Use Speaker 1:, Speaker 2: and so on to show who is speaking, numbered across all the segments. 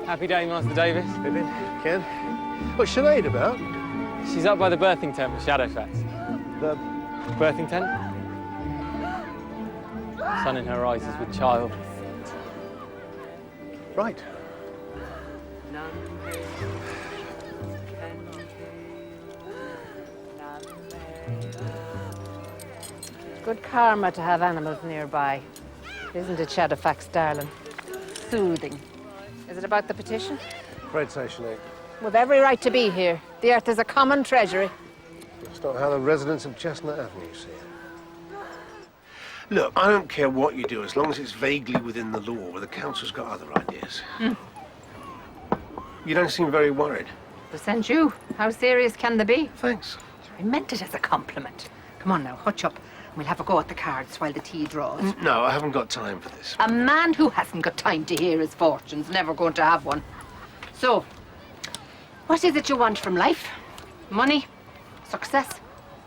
Speaker 1: Happy day, Master Davis.
Speaker 2: Vivian, Ken. What's Sinead about?
Speaker 1: She's up by the birthing tent for Shadowfax.
Speaker 2: The...
Speaker 1: Birthing tent? Sun in her eyes is with child.
Speaker 2: Right.
Speaker 3: Good karma to have animals nearby. Isn't it, Shadowfax, darling? Soothing. Is it about the petition?
Speaker 2: Afraid so, Sinead.
Speaker 3: We've every right to be here. The earth is a common treasury.
Speaker 2: It's not how the residents of Chestnut Avenue see it. Look, I don't care what you do, as long as it's vaguely within the law, where the council's got other ideas. You don't seem very worried.
Speaker 3: To send you. How serious can they be?
Speaker 2: Thanks.
Speaker 3: I meant it as a compliment. Come on now, hutch up. We'll have a go at the cards while the tea draws.
Speaker 2: No, I haven't got time for this.
Speaker 3: A man who hasn't got time to hear his fortune's never going to have one. So, what is it you want from life? Money? Success?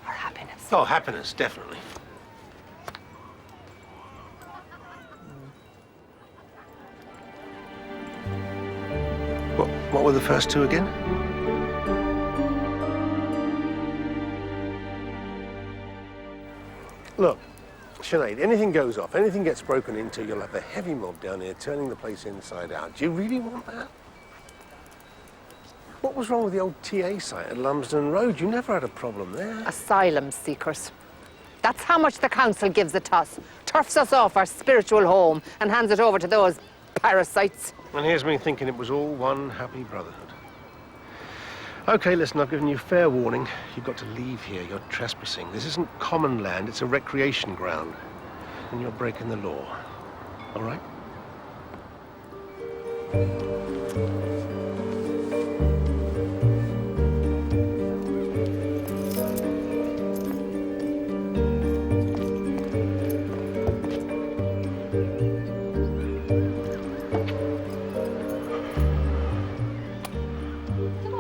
Speaker 3: Or happiness?
Speaker 2: Oh, happiness, definitely. What were the first two again? Look, Sinead, anything goes off, anything gets broken into, you'll have a heavy mob down here turning the place inside out. Do you really want that? What was wrong with the old TA site at Lumsden Road? You never had a problem there.
Speaker 3: Asylum seekers. That's how much the council gives it us. Turfs us off our spiritual home and hands it over to those parasites.
Speaker 2: And here's me thinking it was all one happy brotherhood. Okay, listen, I've given you fair warning. You've got to leave here. You're trespassing. This isn't common land, it's a recreation ground. And you're breaking the law. All right?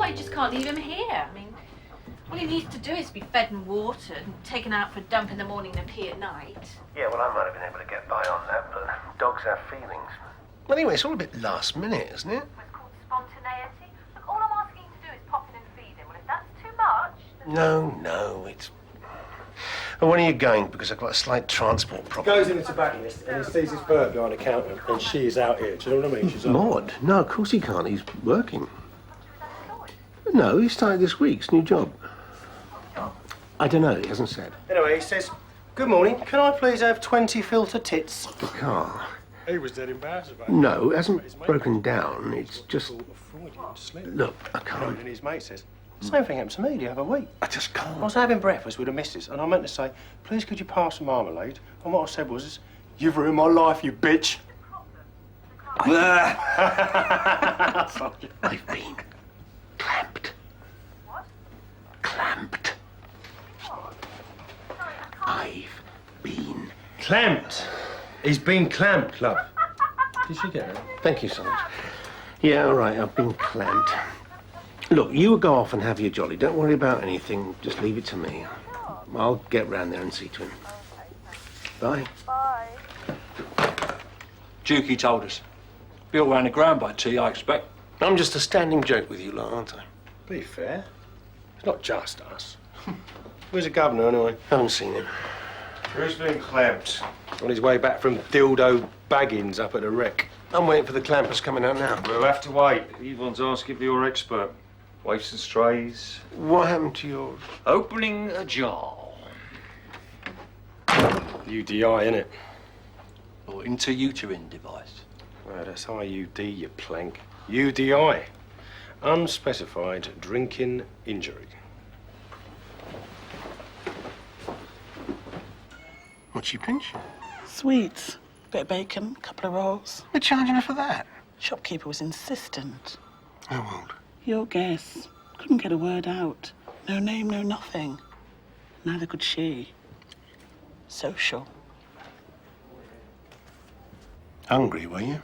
Speaker 4: You just can't leave him here. I mean, all he needs to do is be fed and watered and taken out for a dump in the morning and a pee at night.
Speaker 2: Yeah, well, I might have been able to get by on that, but dogs have feelings. Well, anyway, it's all a bit last minute, isn't it?
Speaker 4: It's called spontaneity. Look, all I'm asking you to do is pop in and feed him. Well, if that's too much, then...
Speaker 2: No, it's... And when are you going? Because I've got a slight transport problem.
Speaker 5: Goes in the tobacconist and he sees his bird behind the counter and she is out here. Do you know what I mean? She's on.
Speaker 2: Maud? No, of course he can't. He's working. No, he started this week. It's a new job. I don't know. He hasn't said.
Speaker 5: Anyway, he says, "Good morning. Can I please have 20 filter tits?"
Speaker 2: The car.
Speaker 5: He was dead embarrassed about it.
Speaker 2: No, it hasn't broken down. It's just... Look, I can't.
Speaker 5: And his mate says, "Same thing happened to me the other week.
Speaker 2: I just can't.
Speaker 5: I was having breakfast with the missus and I meant to say, please could you pass the marmalade? And what I said was, you've ruined my life, you bitch."
Speaker 2: I've been clamped.
Speaker 4: What?
Speaker 2: Clamped. I've been...
Speaker 5: Clamped. He's been clamped, love. Did she get it?
Speaker 2: Thank you so much. Yeah, all right, I've been clamped. Look, you go off and have your jolly. Don't worry about anything. Just leave it to me. I'll get round there and see to him. Bye.
Speaker 6: Dukey told us. Built round the ground by tea, I expect.
Speaker 2: I'm just a standing joke with you lot, aren't I?
Speaker 5: Be fair. It's not just us. Where's the governor, anyway?
Speaker 2: Haven't seen him.
Speaker 5: Who's been clamped? On his way back from Dildo Baggins up at the wreck.
Speaker 2: I'm waiting for the clampers coming out now.
Speaker 7: We'll have to wait. Yvonne's asking for your expert. Waifs and strays.
Speaker 2: What happened to your...
Speaker 6: Opening a jar.
Speaker 5: UDI, innit?
Speaker 6: Or inter-uterine device.
Speaker 5: Well, that's IUD, you plank. UDI. Unspecified drinking injury.
Speaker 2: What's she pinch?
Speaker 8: Sweets, bit of bacon, couple of rolls.
Speaker 2: They're charging her for that.
Speaker 8: Shopkeeper was insistent.
Speaker 2: How old?
Speaker 8: Your guess. Couldn't get a word out. No name, no nothing. Neither could she. Social.
Speaker 2: Hungry, were you?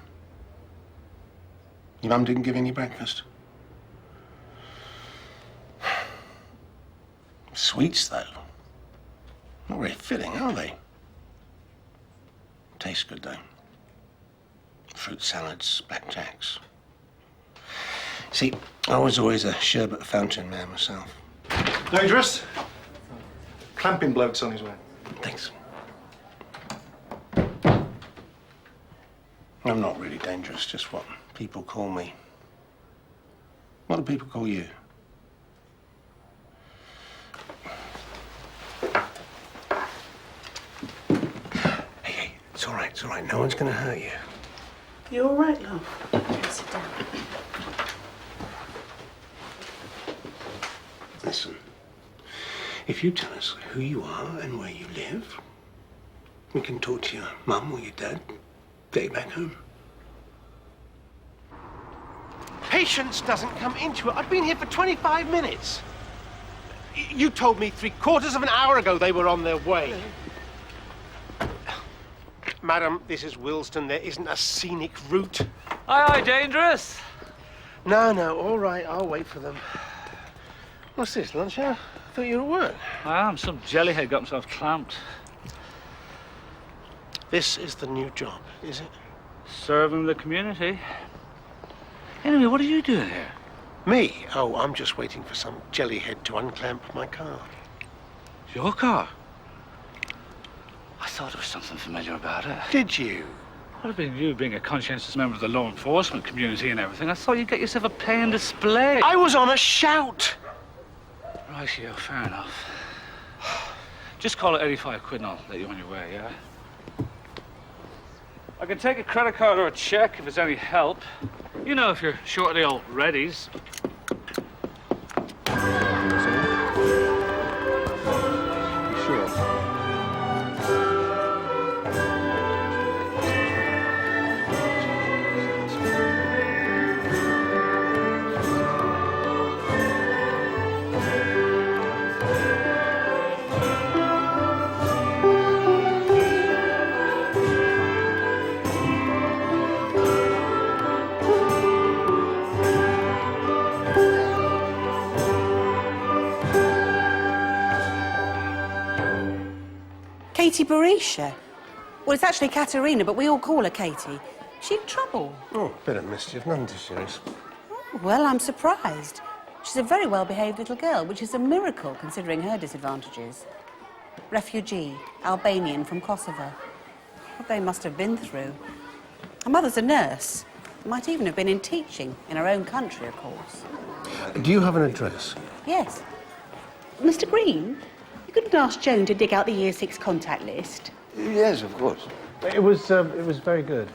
Speaker 2: Your mum didn't give any breakfast? Sweets, though. Not very filling, are they? Tastes good, though. Fruit salads, blackjacks. See, I was always a sherbet fountain man myself.
Speaker 5: Dangerous? Clamping bloke's on his way.
Speaker 2: Thanks. I'm not really dangerous, just what people call me. What do people call you? Hey, it's all right, it's all right. No one's gonna hurt you.
Speaker 8: You all right, love?
Speaker 3: Sit down.
Speaker 2: Listen, if you tell us who you are and where you live, we can talk to your mum or your dad, get you back home. Patience doesn't come into it. I've been here for 25 minutes. You told me 3/4 of an hour ago they were on their way. Madam, this is Willesden. There isn't a scenic route.
Speaker 1: Aye, Dangerous.
Speaker 2: No, all right. I'll wait for them. What's this, lunch hour? I thought you were at work.
Speaker 6: Some jellyhead got himself clamped.
Speaker 2: This is the new job, is it?
Speaker 6: Serving the community. Anyway, what are you doing here?
Speaker 2: Me? Oh, I'm just waiting for some jellyhead to unclamp my car.
Speaker 6: Your car? I thought there was something familiar about it.
Speaker 2: Did you?
Speaker 6: What have been you being a conscientious member of the law enforcement community and everything? I thought you'd get yourself a paying display.
Speaker 2: I was on a shout.
Speaker 6: Rightio, fair enough. Just call it 85 quid and I'll let you on your way, yeah? I can take a credit card or a check if it's any help. You know, if you're short of the old readies.
Speaker 2: Sure.
Speaker 9: Katie Barisha. Well, it's actually Katerina, but we all call her Katie. She in trouble?
Speaker 2: Oh, bit of mischief, nothing too serious.
Speaker 9: Well, I'm surprised. She's a very well-behaved little girl, which is a miracle considering her disadvantages. Refugee, Albanian from Kosovo. What they must have been through. Her mother's a nurse. Might even have been in teaching, in her own country, of course.
Speaker 2: Do you have an address?
Speaker 9: Yes. Mr. Green, you couldn't ask Joan to dig out the Year 6 contact list?
Speaker 10: Yes, of course.
Speaker 2: It was very good.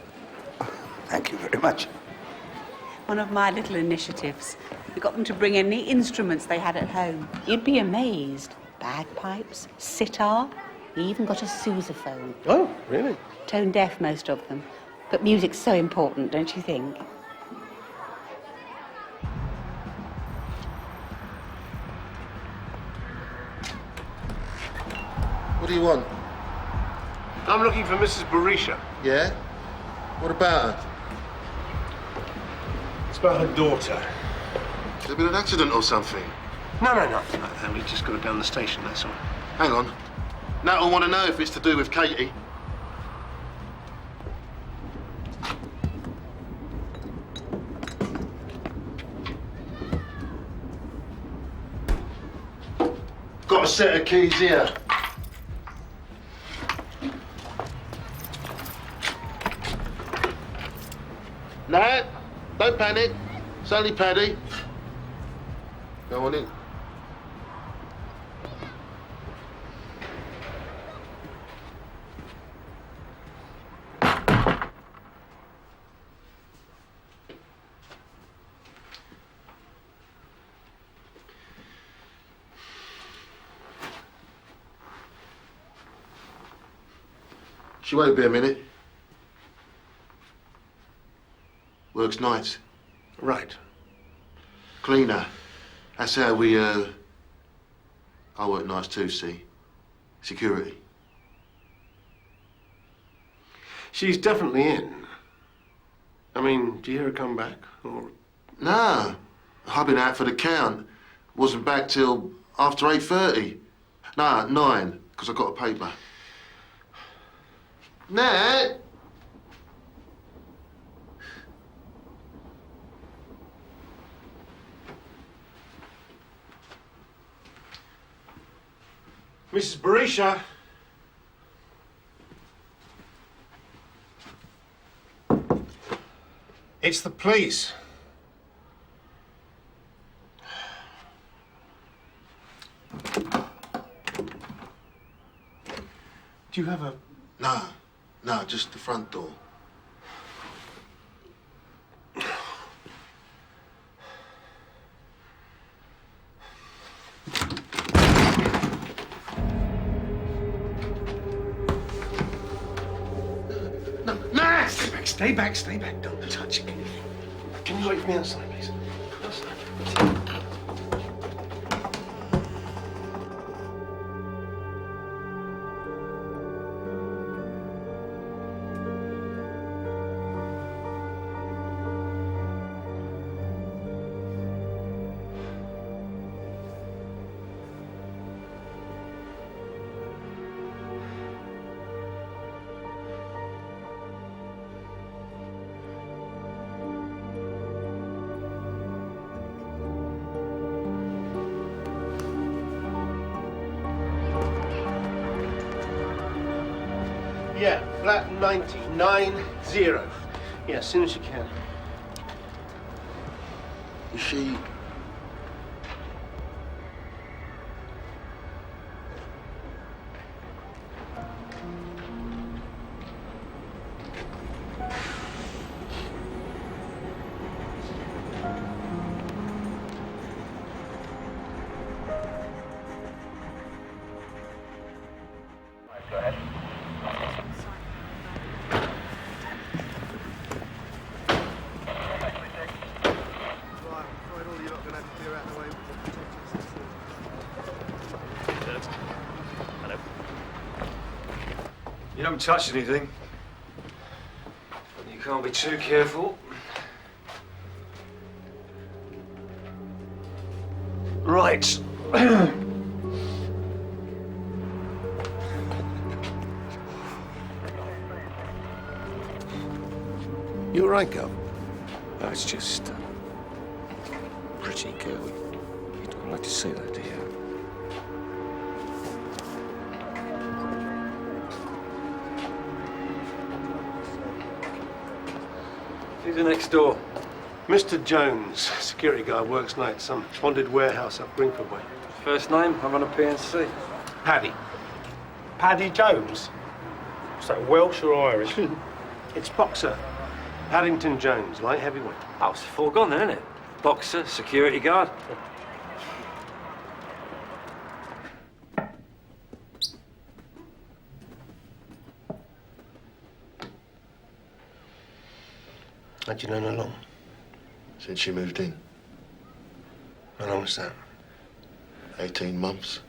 Speaker 10: Thank you very much.
Speaker 9: One of my little initiatives. We got them to bring any instruments they had at home. You'd be amazed. Bagpipes, sitar, we even got a sousaphone.
Speaker 2: Oh, really?
Speaker 9: Tone deaf, most of them. But music's so important, don't you think?
Speaker 10: What do you want?
Speaker 2: I'm looking for Mrs. Barisha.
Speaker 10: Yeah? What about her?
Speaker 2: It's about her daughter.
Speaker 10: Has there been an accident or something?
Speaker 2: No, nothing like that. We just got her down the station, that's all.
Speaker 10: Hang on. Now I want to know if it's to do with Katie. Got a set of keys here. No, don't panic. It's only Paddy. Go on in. She won't be a minute. Works nights.
Speaker 2: Right.
Speaker 10: Cleaner. That's how we, I work nights too, see? Security.
Speaker 2: She's definitely in. I mean, do you hear her come back? Or...
Speaker 10: No. I've been out for the count. Wasn't back till after 8:30. No, 9, because I got a paper. Nat!
Speaker 2: Mrs. Barisha. It's the police. Do you have a...
Speaker 10: No, just the front door.
Speaker 2: No! Stay back, stay back. Don't touch it. Can you wait for me outside, please? Outside. Yeah, flat 90. Yeah, as soon as you can.
Speaker 10: Is she...
Speaker 7: You don't touch anything. You can't be too careful. Right.
Speaker 2: You all right, girl?
Speaker 6: Oh, it's just pretty girl. You don't like to say that, do you?
Speaker 7: Who's the next door?
Speaker 2: Mr. Jones, security guard, works nights, some bonded warehouse up Greenford way.
Speaker 7: First name? I run a PNC.
Speaker 2: Paddy.
Speaker 5: Paddy Jones? Is that Welsh or Irish?
Speaker 2: It's Boxer. Paddington Jones, light heavyweight.
Speaker 7: Oh, it's foregone then, isn't it? Boxer, security guard.
Speaker 2: How'd you know her long?
Speaker 10: Since she moved in.
Speaker 2: How long was that?
Speaker 10: 18 months.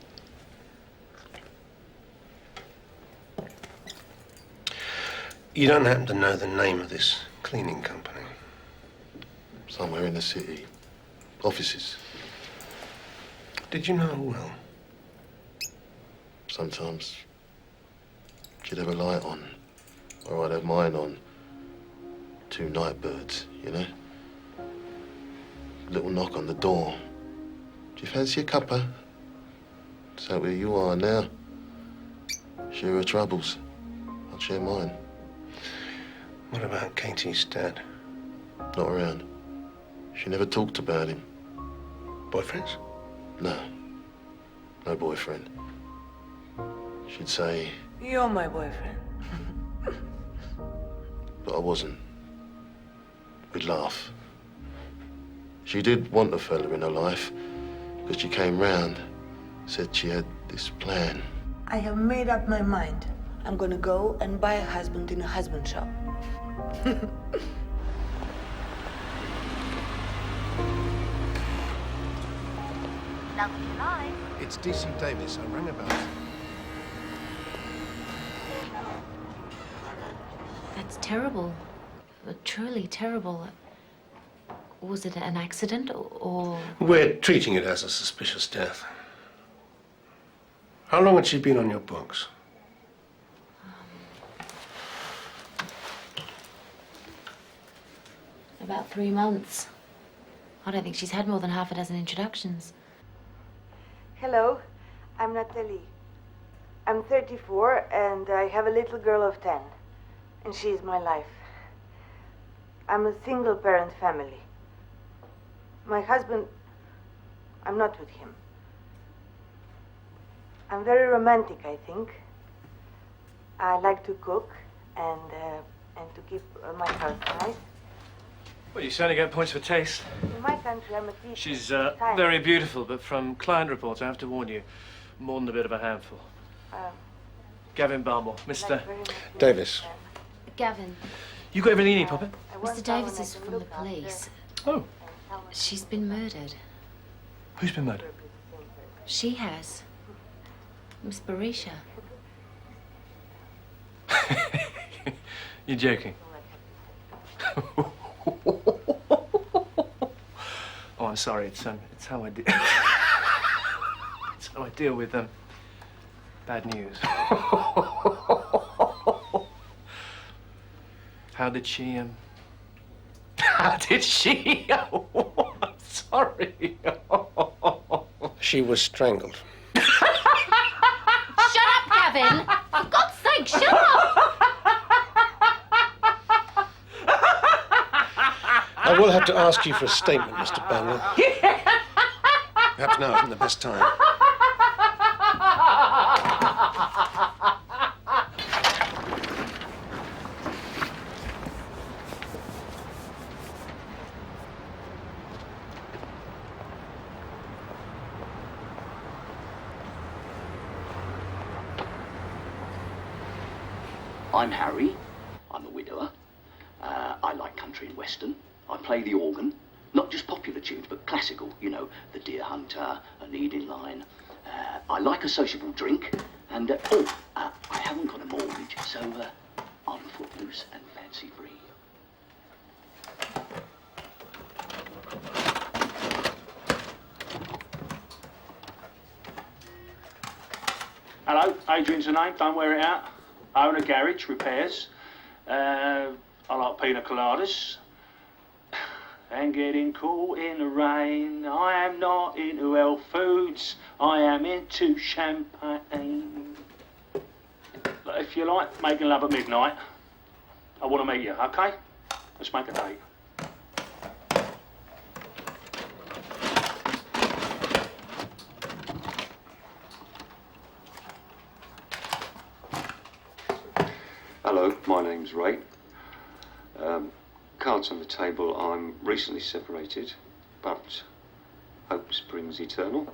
Speaker 2: You don't happen to know the name of this cleaning company?
Speaker 10: Somewhere in the city. Offices.
Speaker 2: Did you know her well?
Speaker 10: Sometimes she'd have a light on, or I'd have mine on. Two night birds, you know? Little knock on the door. Do you fancy a cuppa? So where you are now. Share her troubles. I'll share mine.
Speaker 2: What about Katie's dad?
Speaker 10: Not around. She never talked about him.
Speaker 2: Boyfriends?
Speaker 10: No. No boyfriend. She'd say...
Speaker 11: You're my boyfriend.
Speaker 10: But I wasn't. We'd laugh. She did want a fella in her life, because she came round, said she had this plan.
Speaker 11: I have made up my mind. I'm gonna go and buy a husband in a husband shop.
Speaker 2: It's DC Davis. I rang about.
Speaker 12: That's terrible. Truly terrible. Was it an accident or...
Speaker 2: We're treating it as a suspicious death. How long had she been on your books?
Speaker 12: About 3 months. I don't think she's had more than half a dozen introductions.
Speaker 11: Hello, I'm Natalie. I'm 34 and I have a little girl of 10. And she's my life. I'm a single parent family. My husband, I'm not with him. I'm very romantic, I think. I like to cook and to keep my house nice.
Speaker 13: Well, you certainly get points for taste.
Speaker 11: In my country, I'm a teacher.
Speaker 13: She's
Speaker 11: Time.
Speaker 13: very beautiful, but from client reports, I have to warn you, more than a bit of a handful. Gavin Barmore, Mr.
Speaker 2: Davis.
Speaker 12: Gavin,
Speaker 13: You got everything you need, Poppet?
Speaker 12: Mr. Davis is from the police.
Speaker 13: Oh.
Speaker 12: She's been murdered.
Speaker 13: Who's been murdered?
Speaker 12: She has. Miss Barisha.
Speaker 13: You're joking. Oh, I'm sorry. It's how I deal. It's how I deal with bad news. How did she? How did she? Oh, I'm sorry.
Speaker 2: She was strangled.
Speaker 12: Shut up, Gavin! For God's sake, shut up!
Speaker 2: I will have to ask you for a statement, Mr. Bangle. Perhaps now isn't the best time.
Speaker 14: I'm Harry. I'm a widower. I like country and western. I play the organ. Not just popular tunes, but classical. You know, The Deer Hunter, A Need in Line. I like a sociable drink. And, I haven't got a mortgage, so I'm footloose and fancy-free.
Speaker 6: Hello, Adrian's the name, don't wear it out. I own a garage, repairs. I like pina coladas. And getting caught in the rain. I am not into health foods. I am into champagne. But if you like making love at midnight, I want to meet you, okay? Let's make a date.
Speaker 7: Hello, my name's Ray. Cards on the table, I'm recently separated, but hope springs eternal.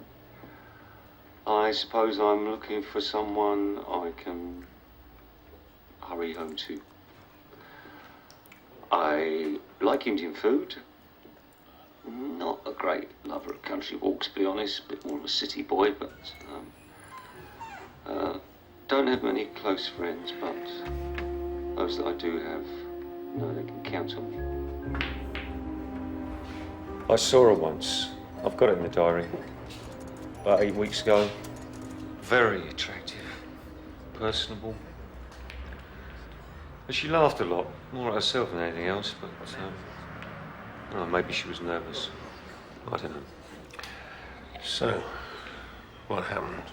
Speaker 7: I suppose I'm looking for someone I can hurry home to. I like Indian food. Not a great lover of country walks, to be honest. A bit more of a city boy, but don't have many close friends, but those that I do have, know they can count on me. I saw her once. I've got it in the diary. About 8 weeks ago. Very attractive, personable. And she laughed a lot, more at herself than anything else, but well, maybe she was nervous. I don't know.
Speaker 2: So, what happened?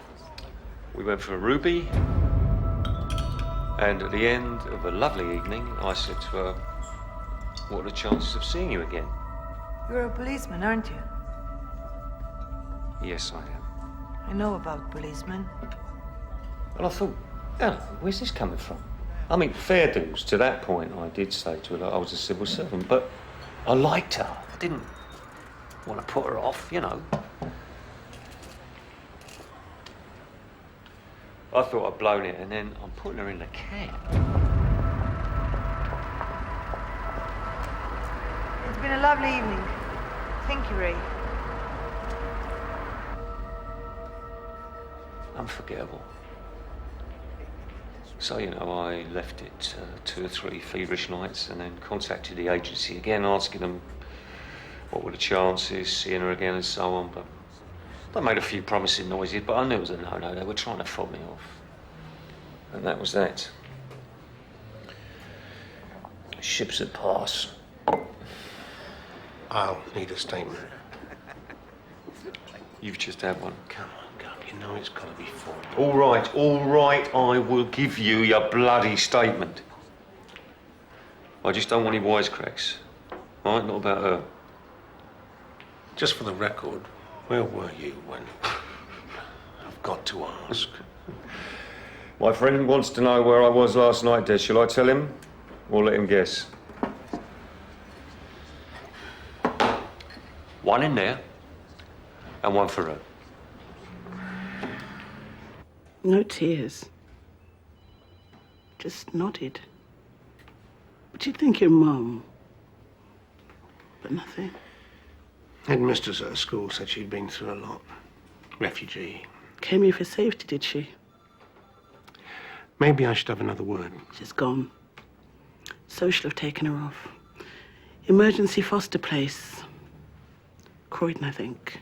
Speaker 7: We went for a Ruby, and at the end of a lovely evening, I said to her, what are the chances of seeing you again?
Speaker 11: You're a policeman, aren't you?
Speaker 7: Yes, I am.
Speaker 11: I know about policemen.
Speaker 7: And I thought, oh, where's this coming from? I mean, fair dues. To that point, I did say to her that I was a civil servant, but I liked her. I didn't want to put her off, you know. I thought I'd blown it, and then I'm putting her in the cab.
Speaker 11: It's been a lovely evening. Thank you, Ray.
Speaker 7: Unforgettable. So, you know, I left it 2 or 3 feverish nights and then contacted the agency again, asking them what were the chances, seeing her again and so on, but they made a few promising noises, but I knew it was a no-no. They were trying to fob me off. And that was that. Ships at pass.
Speaker 2: I'll need a statement.
Speaker 7: You've just had one.
Speaker 2: Come on, You know it's got to be 40.
Speaker 7: All right, I will give you your bloody statement. I just don't want any wisecracks. All right, not about her.
Speaker 2: Just for the record, where were you when... I've got to ask.
Speaker 7: My friend wants to know where I was last night, Des. Shall I tell him or let him guess? One in there and one for her.
Speaker 8: No tears. Just nodded. But you'd think your mum. But nothing.
Speaker 2: Headmistress at her school said she'd been through a lot. Refugee.
Speaker 8: Came here for safety, did she?
Speaker 2: Maybe I should have another word.
Speaker 8: She's gone. Social have taken her off. Emergency foster place. Croydon, I think.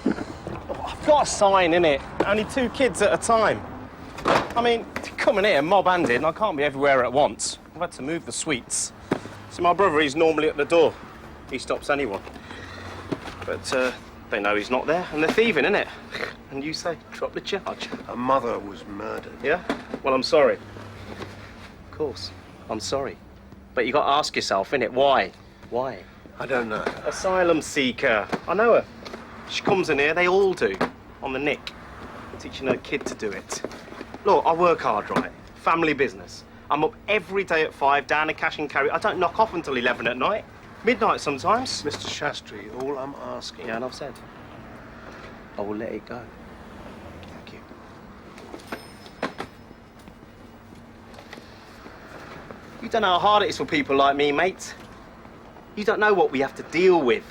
Speaker 5: I've got a sign, innit? Only 2 kids at a time. I mean, coming here, mob-handed, and I can't be everywhere at once. I've had to move the sweets. See, my brother, he's normally at the door. He stops anyone. But, they know he's not there, and they're thieving, innit? And you say, drop the charge.
Speaker 2: Her mother was murdered.
Speaker 5: Yeah? Well, I'm sorry. Of course, I'm sorry. But you got to ask yourself, innit, why? Why?
Speaker 2: I don't know.
Speaker 5: Asylum seeker. I know her. She comes in here, they all do, on the nick. Teaching her kid to do it. Look, I work hard, right? Family business. I'm up every day at 5, down to cash and carry. I don't knock off until 11 at night. Midnight sometimes.
Speaker 2: Mr. Shastri, all I'm asking...
Speaker 5: Yeah, and I've said, I will let it go. Thank you. You don't know how hard it is for people like me, mate. You don't know what we have to deal with.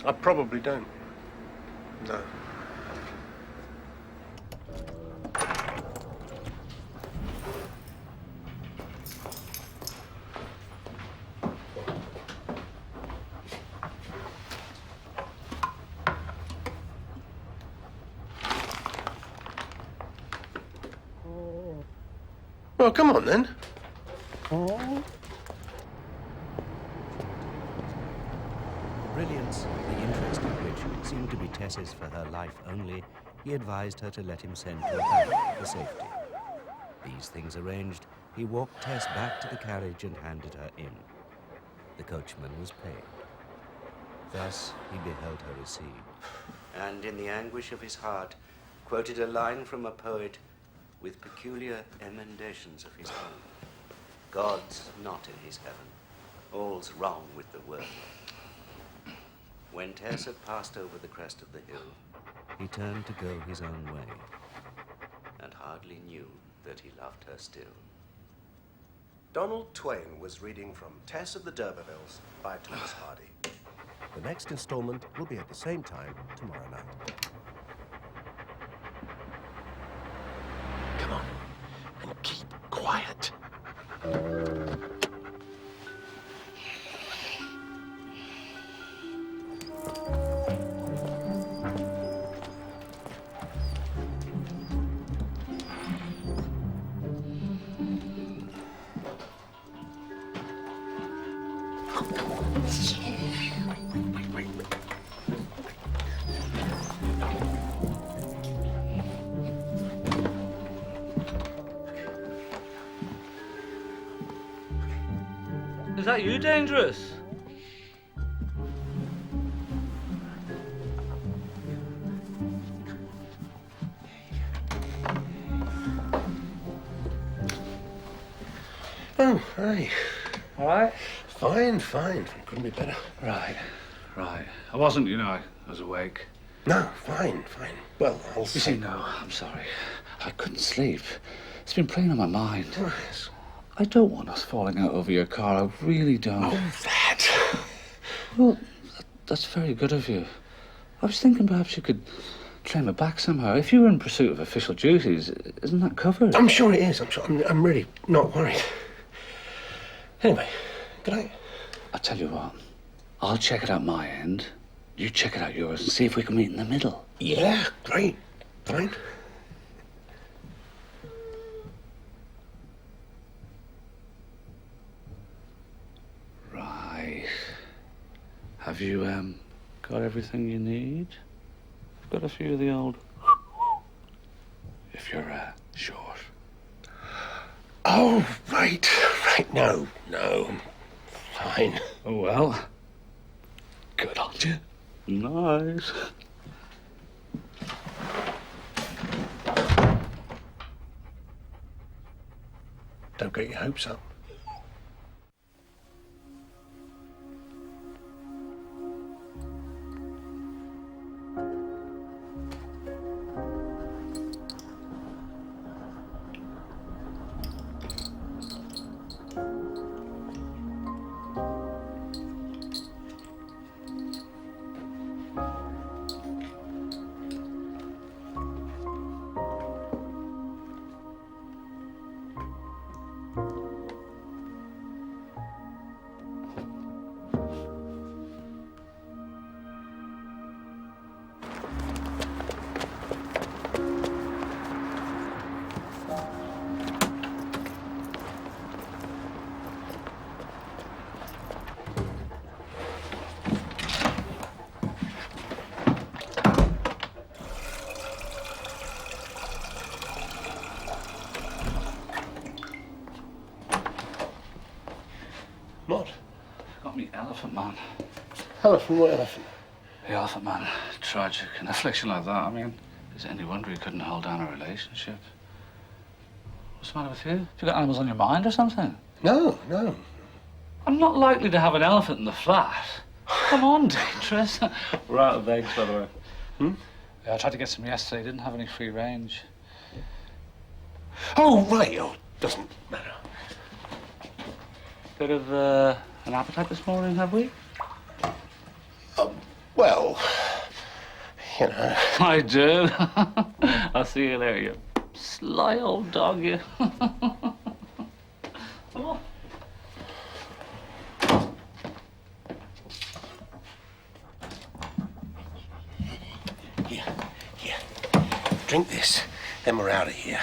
Speaker 2: I probably don't. No. Well, come on, then.
Speaker 15: The brilliance, the interest in which seemed to be Tess's for her life only, he advised her to let him send to a bank for safety. These things arranged, he walked Tess back to the carriage and handed her in. The coachman was paid. Thus he beheld her recede, and in the anguish of his heart, quoted a line from a poet with peculiar emendations of his own. God's not in his heaven, all's wrong with the world. When Tess had passed over the crest of the hill, he turned to go his own way, and hardly knew that he loved her still.
Speaker 16: Donald Twain was reading from Tess of the D'Urbervilles by Thomas Hardy.
Speaker 15: The next installment will be at the same time tomorrow night.
Speaker 2: Come on, and keep quiet.
Speaker 1: Is that you, Dangerous?
Speaker 2: Oh, hi.
Speaker 1: All right?
Speaker 2: Fine, fine. Couldn't be better.
Speaker 1: Right. I wasn't, I was awake.
Speaker 2: No, fine. Well, I'll
Speaker 1: You
Speaker 2: see.
Speaker 1: see, no, I'm sorry. I couldn't sleep. It's been playing on my mind.
Speaker 2: Oh, yes.
Speaker 1: I don't want us falling out over your car. I really don't.
Speaker 2: Oh, that.
Speaker 1: Well, that's very good of you. I was thinking perhaps you could claim it back somehow. If you were in pursuit of official duties, isn't that covered?
Speaker 2: I'm sure it is. I'm really not worried. Anyway, good night.
Speaker 1: I'll tell you what. I'll check it out my end. You check it out yours and see if we can meet in the middle.
Speaker 2: Yeah, great. Fine.
Speaker 1: Right. Have you, got everything you need? Got a few of the old... If you're, short.
Speaker 2: Oh, right. No, I'm fine.
Speaker 1: Oh, well. Good on you. Nice.
Speaker 2: Don't get your hopes up. What?
Speaker 1: Got me Elephant Man.
Speaker 2: Elephant? What elephant?
Speaker 1: The Elephant Man. Tragic. An affliction like that, I mean, is it any wonder he couldn't hold down a relationship? What's the matter with you? Have you got animals on your mind or something?
Speaker 2: No.
Speaker 1: I'm not likely to have an elephant in the flat. Come on, Dangerous. We're out of eggs, by the way. Yeah, I tried to get some yesterday. Didn't have any free range.
Speaker 2: Oh, right. Oh, doesn't matter.
Speaker 1: Bit of an appetite this morning, have we?
Speaker 2: Well, you know.
Speaker 1: I do. I'll see you later, you sly old dog, you. Come on.
Speaker 2: Here. Drink this, then we're out of here.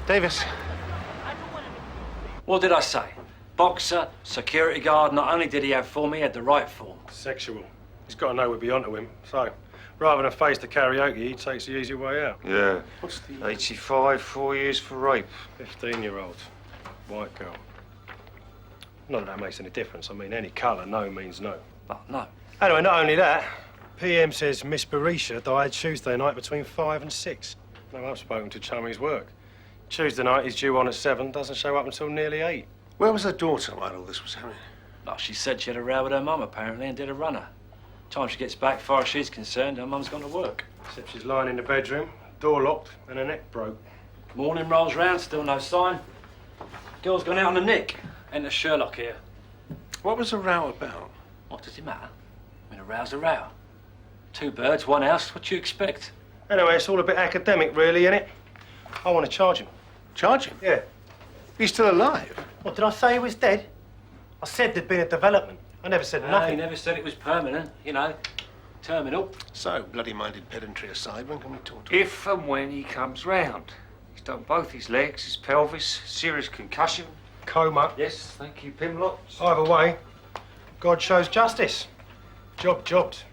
Speaker 2: Davis.
Speaker 17: What did I say? Boxer, security guard, not only did he have form, he had the right form.
Speaker 18: Sexual. He's got to know we'll be onto him. So, rather than face the karaoke, he takes the easy way out.
Speaker 7: Yeah.
Speaker 18: What's the...
Speaker 7: 85, 4 years for rape.
Speaker 18: 15-year-old. White girl. Not that that makes any difference. I mean, any colour, no means no.
Speaker 17: But no.
Speaker 18: Anyway, not only that, PM says Miss Berisha died Tuesday night between 5 and 6. Now, I've spoken to Chummy's work. Tuesday night, he's due on at 7, doesn't show up until nearly 8.
Speaker 2: Where was her daughter while all this was happening?
Speaker 17: Well, she said she had a row with her mum, apparently, and did a runner. Time she gets back, far as she's concerned, her mum's gone to work.
Speaker 18: Except she's lying in the bedroom, door locked, and her neck broke.
Speaker 17: Morning rolls round, still no sign. Girl's gone out on a nick. Enter Sherlock here.
Speaker 2: What was the row about?
Speaker 17: What does it matter? I mean, a row's a row. 2 birds, 1 house, what do you expect?
Speaker 18: Anyway, it's all a bit academic, really, innit? I want to charge him.
Speaker 2: Charge him?
Speaker 18: Yeah.
Speaker 2: He's still alive?
Speaker 18: What, did I say he was dead? I said there'd been a development. I never said
Speaker 17: No,
Speaker 18: nothing.
Speaker 17: he never said it was permanent, you know. Terminal.
Speaker 2: So, bloody-minded pedantry aside, when can we talk to him?
Speaker 7: If and when he comes round. He's done both his legs, his pelvis, serious concussion.
Speaker 18: Coma.
Speaker 7: Yes, thank you, Pimlock.
Speaker 18: Either way, God shows justice. Job jobbed.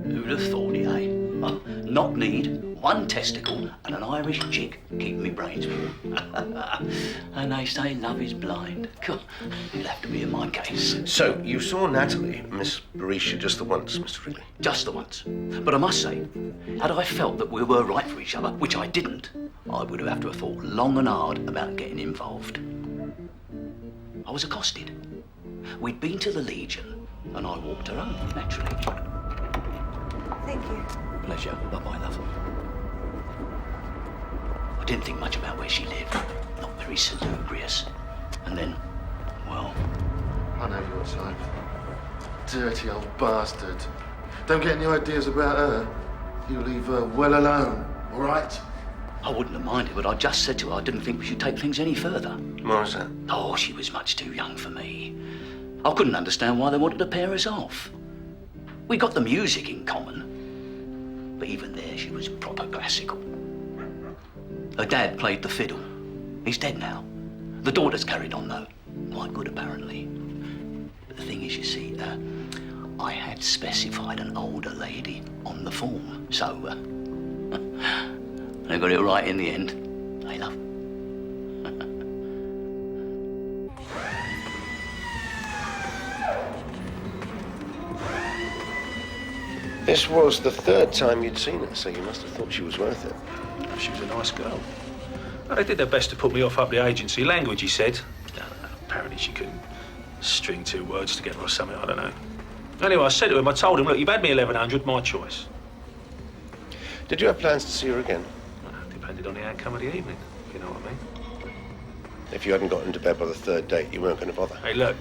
Speaker 14: Who'd have thought it, eh? testicle and an Irish jig keeping me brains warm. And they say love is blind. God, you'll have to be in my case.
Speaker 2: So, you saw Natalie, Miss Berisha, just the once, Mr. Wrigley?
Speaker 14: Just the once. But I must say, had I felt that we were right for each other, which I didn't, I would have to have thought long and hard about getting involved. I was accosted. We'd been to the Legion, and I walked her home, naturally.
Speaker 11: Thank you.
Speaker 14: Pleasure. Bye-bye, love. I didn't think much about where she lived. Not very salubrious. And then, well...
Speaker 10: I know your type. Dirty old bastard. Don't get any ideas about her. You leave her well alone, all right?
Speaker 14: I wouldn't have minded, but I just said to her I didn't think we should take things any further.
Speaker 2: Why was that?
Speaker 14: Oh, she was much too young for me. I couldn't understand why they wanted to pair us off. We got the music in common, but even there she was proper classical. Her dad played the fiddle. He's dead now. The daughter's carried on, though. Quite good, apparently. But the thing is, you see, I had specified an older lady on the form, so I got it right in the end. Hey, love.
Speaker 2: This was the third time you'd seen her, so you must have thought she was worth it.
Speaker 6: She was a nice girl. Well, they did their best to put me off up the agency. Language, he said. Apparently she couldn't string two words together or something, I don't know. Anyway, I said to him, I told him, look, you've had me 1100, my choice.
Speaker 2: Did you have plans to see her again?
Speaker 6: Well, it depended on the outcome of the evening, if you know what I mean.
Speaker 2: If you hadn't got into bed by the third date, you weren't going to bother.
Speaker 6: Hey, look,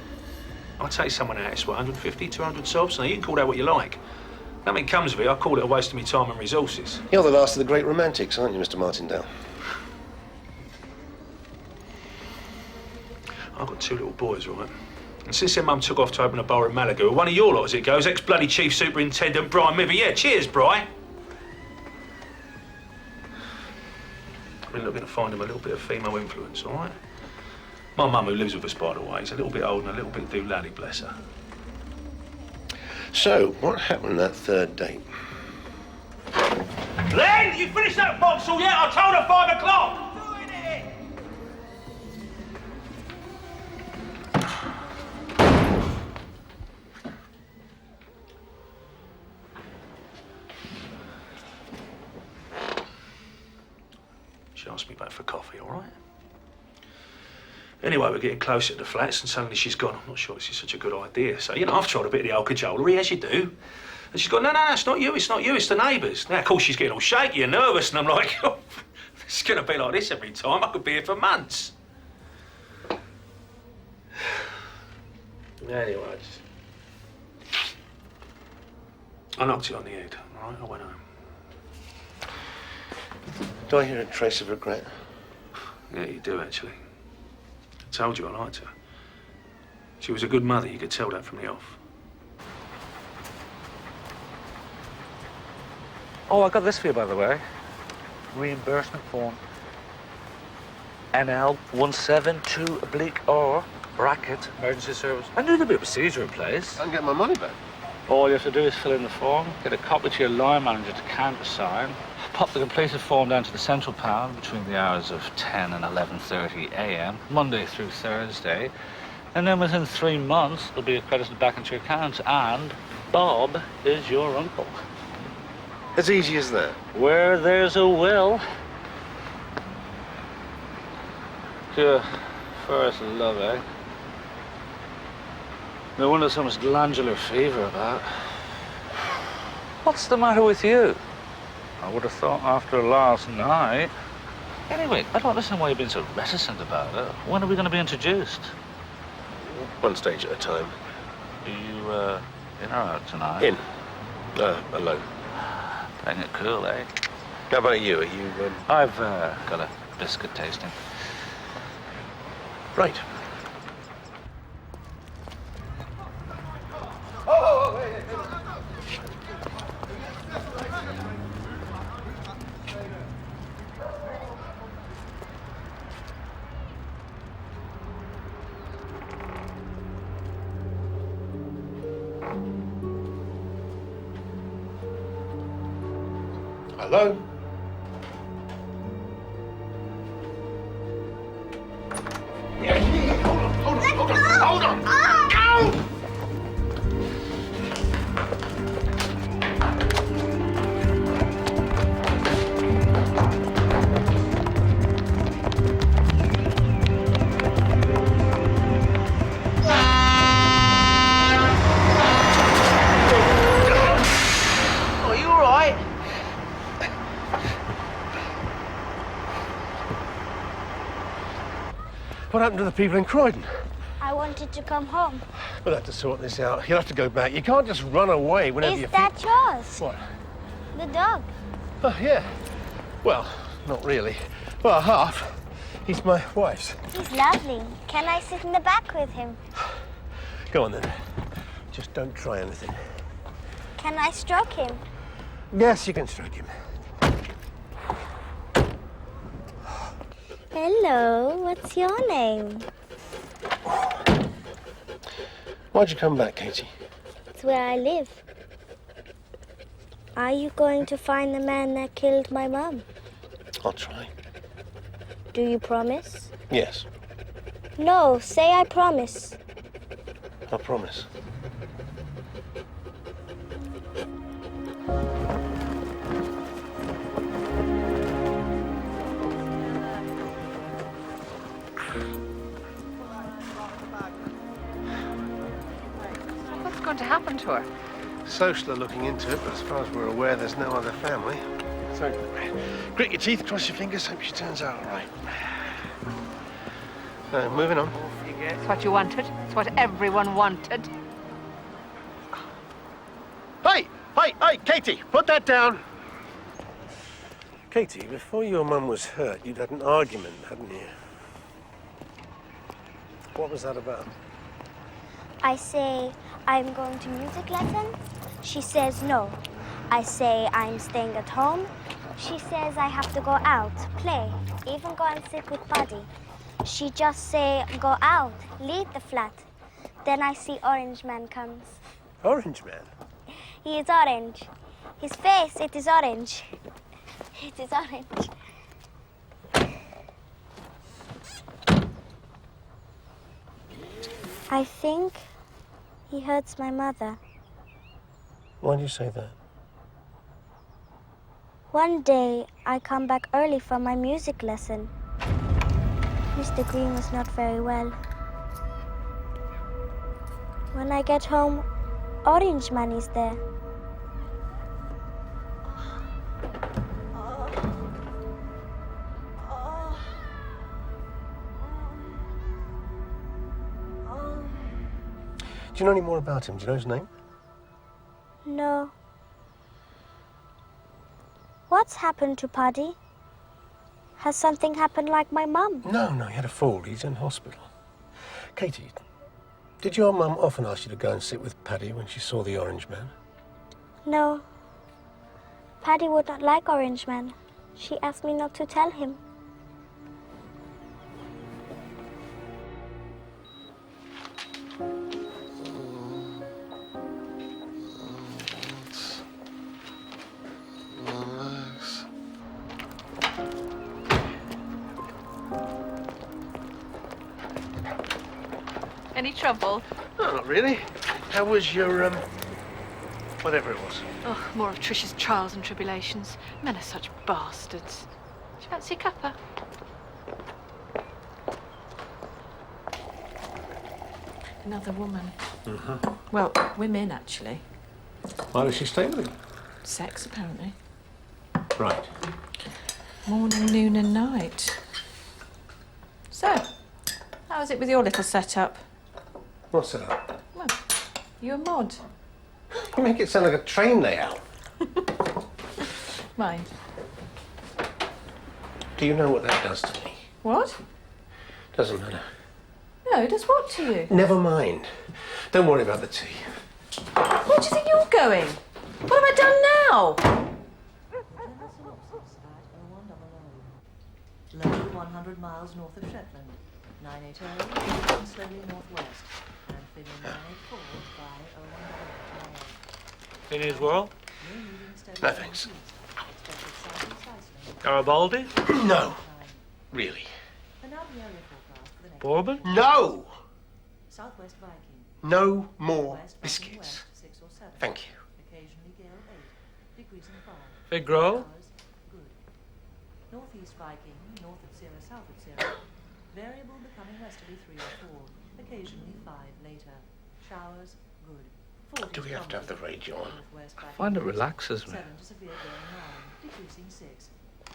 Speaker 6: I'll take someone out, it's what, 150, 200 sobs? Now, you can call that what you like. Nothing comes of it, I call it a waste of my time and resources.
Speaker 2: You're the last of the great romantics, aren't you, Mr. Martindale?
Speaker 6: I've got two little boys, right? And since their mum took off to open a bar in Malaga, one of your lot, as it goes, ex-bloody Chief Superintendent Brian Mivey. Yeah, cheers, Brian. I've been looking to find him a little bit of female influence, all right? My mum, who lives with us, by the way, is a little bit old and a little bit doolally, bless her.
Speaker 2: So, what happened that third date?
Speaker 6: Len, you finished that Vauxhall yet? I told her 5 o'clock. She asked me back for coffee, all right? Anyway, we're getting closer to the flats and suddenly she's gone, I'm not sure this is such a good idea. So, you know, I've tried a bit of the old cajolery, as you do. And she's gone, no, it's not you, it's the neighbours. Now, of course, she's getting all shaky and nervous and I'm like, oh, it's going to be like this every time. I could be here for months. Anyway, I knocked it on the head, all right? I went home.
Speaker 2: Do I hear a trace of regret?
Speaker 6: Yeah, you do, actually. I told you I liked her. She was a good mother, you could tell that from the off.
Speaker 1: Oh, I got this for you, by the way. Reimbursement form. NL 172/R, bracket, emergency service. I knew there'd be a procedure in place.
Speaker 2: I can get my money back.
Speaker 1: All you have to do is fill in the form, get a copy to your line manager to countersign, pop the completed form down to the central pound between the hours of 10 and 11:30 a.m., Monday through Thursday, and then within 3 months, it'll be accredited back into your account, and Bob is your uncle.
Speaker 2: As easy as that?
Speaker 1: Where there's a will. Your first love, eh? No wonder so much glandular fever about. What's the matter with you? I would have thought after last night. Anyway, I don't understand why you've been so reticent about it. When are we going to be introduced?
Speaker 2: One stage at a time.
Speaker 1: Are you, in or out tonight?
Speaker 2: In. Alone.
Speaker 1: Playing it cool, eh?
Speaker 2: How about you? Are you,
Speaker 1: I've, got a biscuit tasting.
Speaker 2: Right. Hello? Hold on! Ow!
Speaker 19: Are you all right?
Speaker 2: What happened to the people in Croydon?
Speaker 20: I wanted to come home.
Speaker 2: We'll have to sort this out. You'll have to go back. You can't just run away whenever you
Speaker 20: Is that yours?
Speaker 2: What?
Speaker 20: The dog.
Speaker 2: Oh, yeah. Well, not really. Well, half. He's my wife's.
Speaker 20: He's lovely. Can I sit in the back with him?
Speaker 2: Go on, then. Just don't try anything.
Speaker 20: Can I stroke him?
Speaker 2: Yes, you can stroke him.
Speaker 20: Hello, what's your name?
Speaker 2: Why'd you come back, Katie?
Speaker 20: It's where I live. Are you going to find the man that killed my mum?
Speaker 2: I'll try.
Speaker 20: Do you promise?
Speaker 2: Yes,
Speaker 20: No, say I promise.
Speaker 2: I promise.
Speaker 3: What's going to happen to her?
Speaker 2: Social are looking into it, but as far as we're aware, there's no other family. So, grit your teeth, cross your fingers, hope she turns out all right. Moving on.
Speaker 3: It's what you wanted. It's what everyone wanted.
Speaker 2: Hey! Hey! Hey! Katie! Put that down! Katie, before your mum was hurt, you'd had an argument, hadn't you? What was that about?
Speaker 20: I say I'm going to music lesson. She says no. I say I'm staying at home. She says I have to go out, play, even go and sit with Buddy. She just say go out, leave the flat. Then I see Orange Man comes.
Speaker 2: Orange Man?
Speaker 20: He is orange. His face, it is orange. It is orange. I think he hurts my mother.
Speaker 2: Why do you say that?
Speaker 20: One day, I come back early from my music lesson. Mr. Green was not very well. When I get home, Orange Man is there.
Speaker 2: Do you know any more about him? Do you know his name?
Speaker 20: No. What's happened to Paddy? Has something happened like my mum?
Speaker 2: No, he had a fall. He's in hospital. Katie, did your mum often ask you to go and sit with Paddy when she saw the Orange Man?
Speaker 20: No. Paddy would not like Orange Man. She asked me not to tell him.
Speaker 4: Any trouble?
Speaker 2: No, not really. How was your, whatever it was?
Speaker 4: Oh, more of Trish's trials and tribulations. Men are such bastards. Do you fancy a cuppa?
Speaker 21: Another woman.
Speaker 2: Mm-hmm.
Speaker 21: Well, women, actually.
Speaker 2: Why does she stay with him?
Speaker 21: Sex, apparently.
Speaker 2: Right.
Speaker 21: Morning, noon and night. So, how is it with your little setup?
Speaker 2: What's that?
Speaker 21: Well, you a mod?
Speaker 2: You make it sound like a train layout.
Speaker 21: Mind.
Speaker 2: Do you know what that does to me?
Speaker 21: What?
Speaker 2: Doesn't matter.
Speaker 21: No, it does what to you?
Speaker 2: Never mind. Don't worry about the tea.
Speaker 21: Where do you think you're going? What have I done now?
Speaker 22: Low 100 miles north of Shetland. 980, moving slowly northwest. And Finny 984 by 01.
Speaker 1: Finney's World?
Speaker 2: No, thanks.
Speaker 1: Garibaldi?
Speaker 2: No. Really.
Speaker 1: bourbon?
Speaker 2: No!
Speaker 22: Southwest Viking.
Speaker 2: No more
Speaker 22: West,
Speaker 2: biscuits.
Speaker 22: West, 6 or 7.
Speaker 2: Thank you.
Speaker 22: Occasionally gale 8. Degrees and 5.
Speaker 1: Fig roll?
Speaker 22: Showers, good. Northeast Viking, north of Sierra, south of Sierra. Variable becoming westerly 3 or 4. Occasionally 5 later. Showers, good.
Speaker 2: Do we have to have the radio on?
Speaker 1: I find it relaxes me.
Speaker 22: 7 to severe gale 9. Decreasing 6.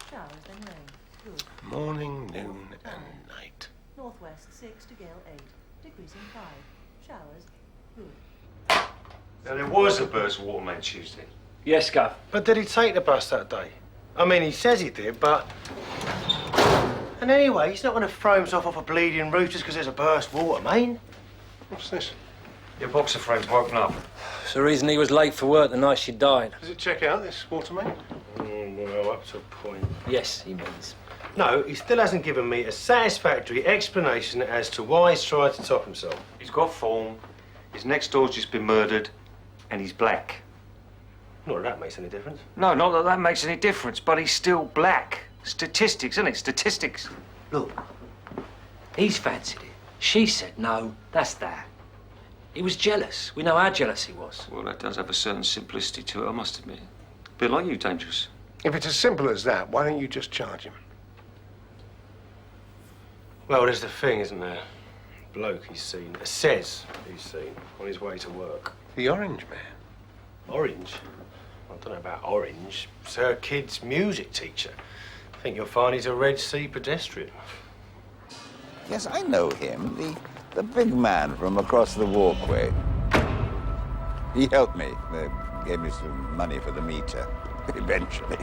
Speaker 22: Showers, then rain. Good.
Speaker 2: Morning, noon, and night.
Speaker 22: Northwest 6 to gale 8. Decreasing 5. Showers, good.
Speaker 7: Now, there was a burst of water main Tuesday.
Speaker 17: Yes, Gav.
Speaker 18: But did he take the bus that day? I mean, he says he did, but... And anyway, he's not going to throw himself off a bleeding roof just because there's a burst water main.
Speaker 2: What's this?
Speaker 7: Your boxer friend's woken up.
Speaker 17: It's the reason he was late for work the night she died.
Speaker 2: Does it check out, this water main?
Speaker 18: Well, up to a point.
Speaker 17: Yes, he means.
Speaker 18: No, he still hasn't given me a satisfactory explanation as to why he's tried to top himself.
Speaker 7: He's got form, his next door's just been murdered, and he's black.
Speaker 18: Not that that makes any difference.
Speaker 7: No, not that that makes any difference, but he's still black. Statistics, isn't it? Statistics.
Speaker 17: Look, he's fancied it. She said no, that's that. He was jealous. We know how jealous he was.
Speaker 7: Well, that does have a certain simplicity to it, I must admit. A bit like you, Dangerous.
Speaker 2: If it's as simple as that, why don't you just charge him?
Speaker 18: Well, there's the thing, isn't there? Bloke he's seen, says he's seen, on his way to work.
Speaker 2: The Orange Man.
Speaker 18: Orange? I don't know about Orange. It's her kid's music teacher. I think you'll find he's a Red Sea pedestrian.
Speaker 9: Yes, I know him. The big man from across the walkway. He helped me. Gave me some money for the meter, eventually.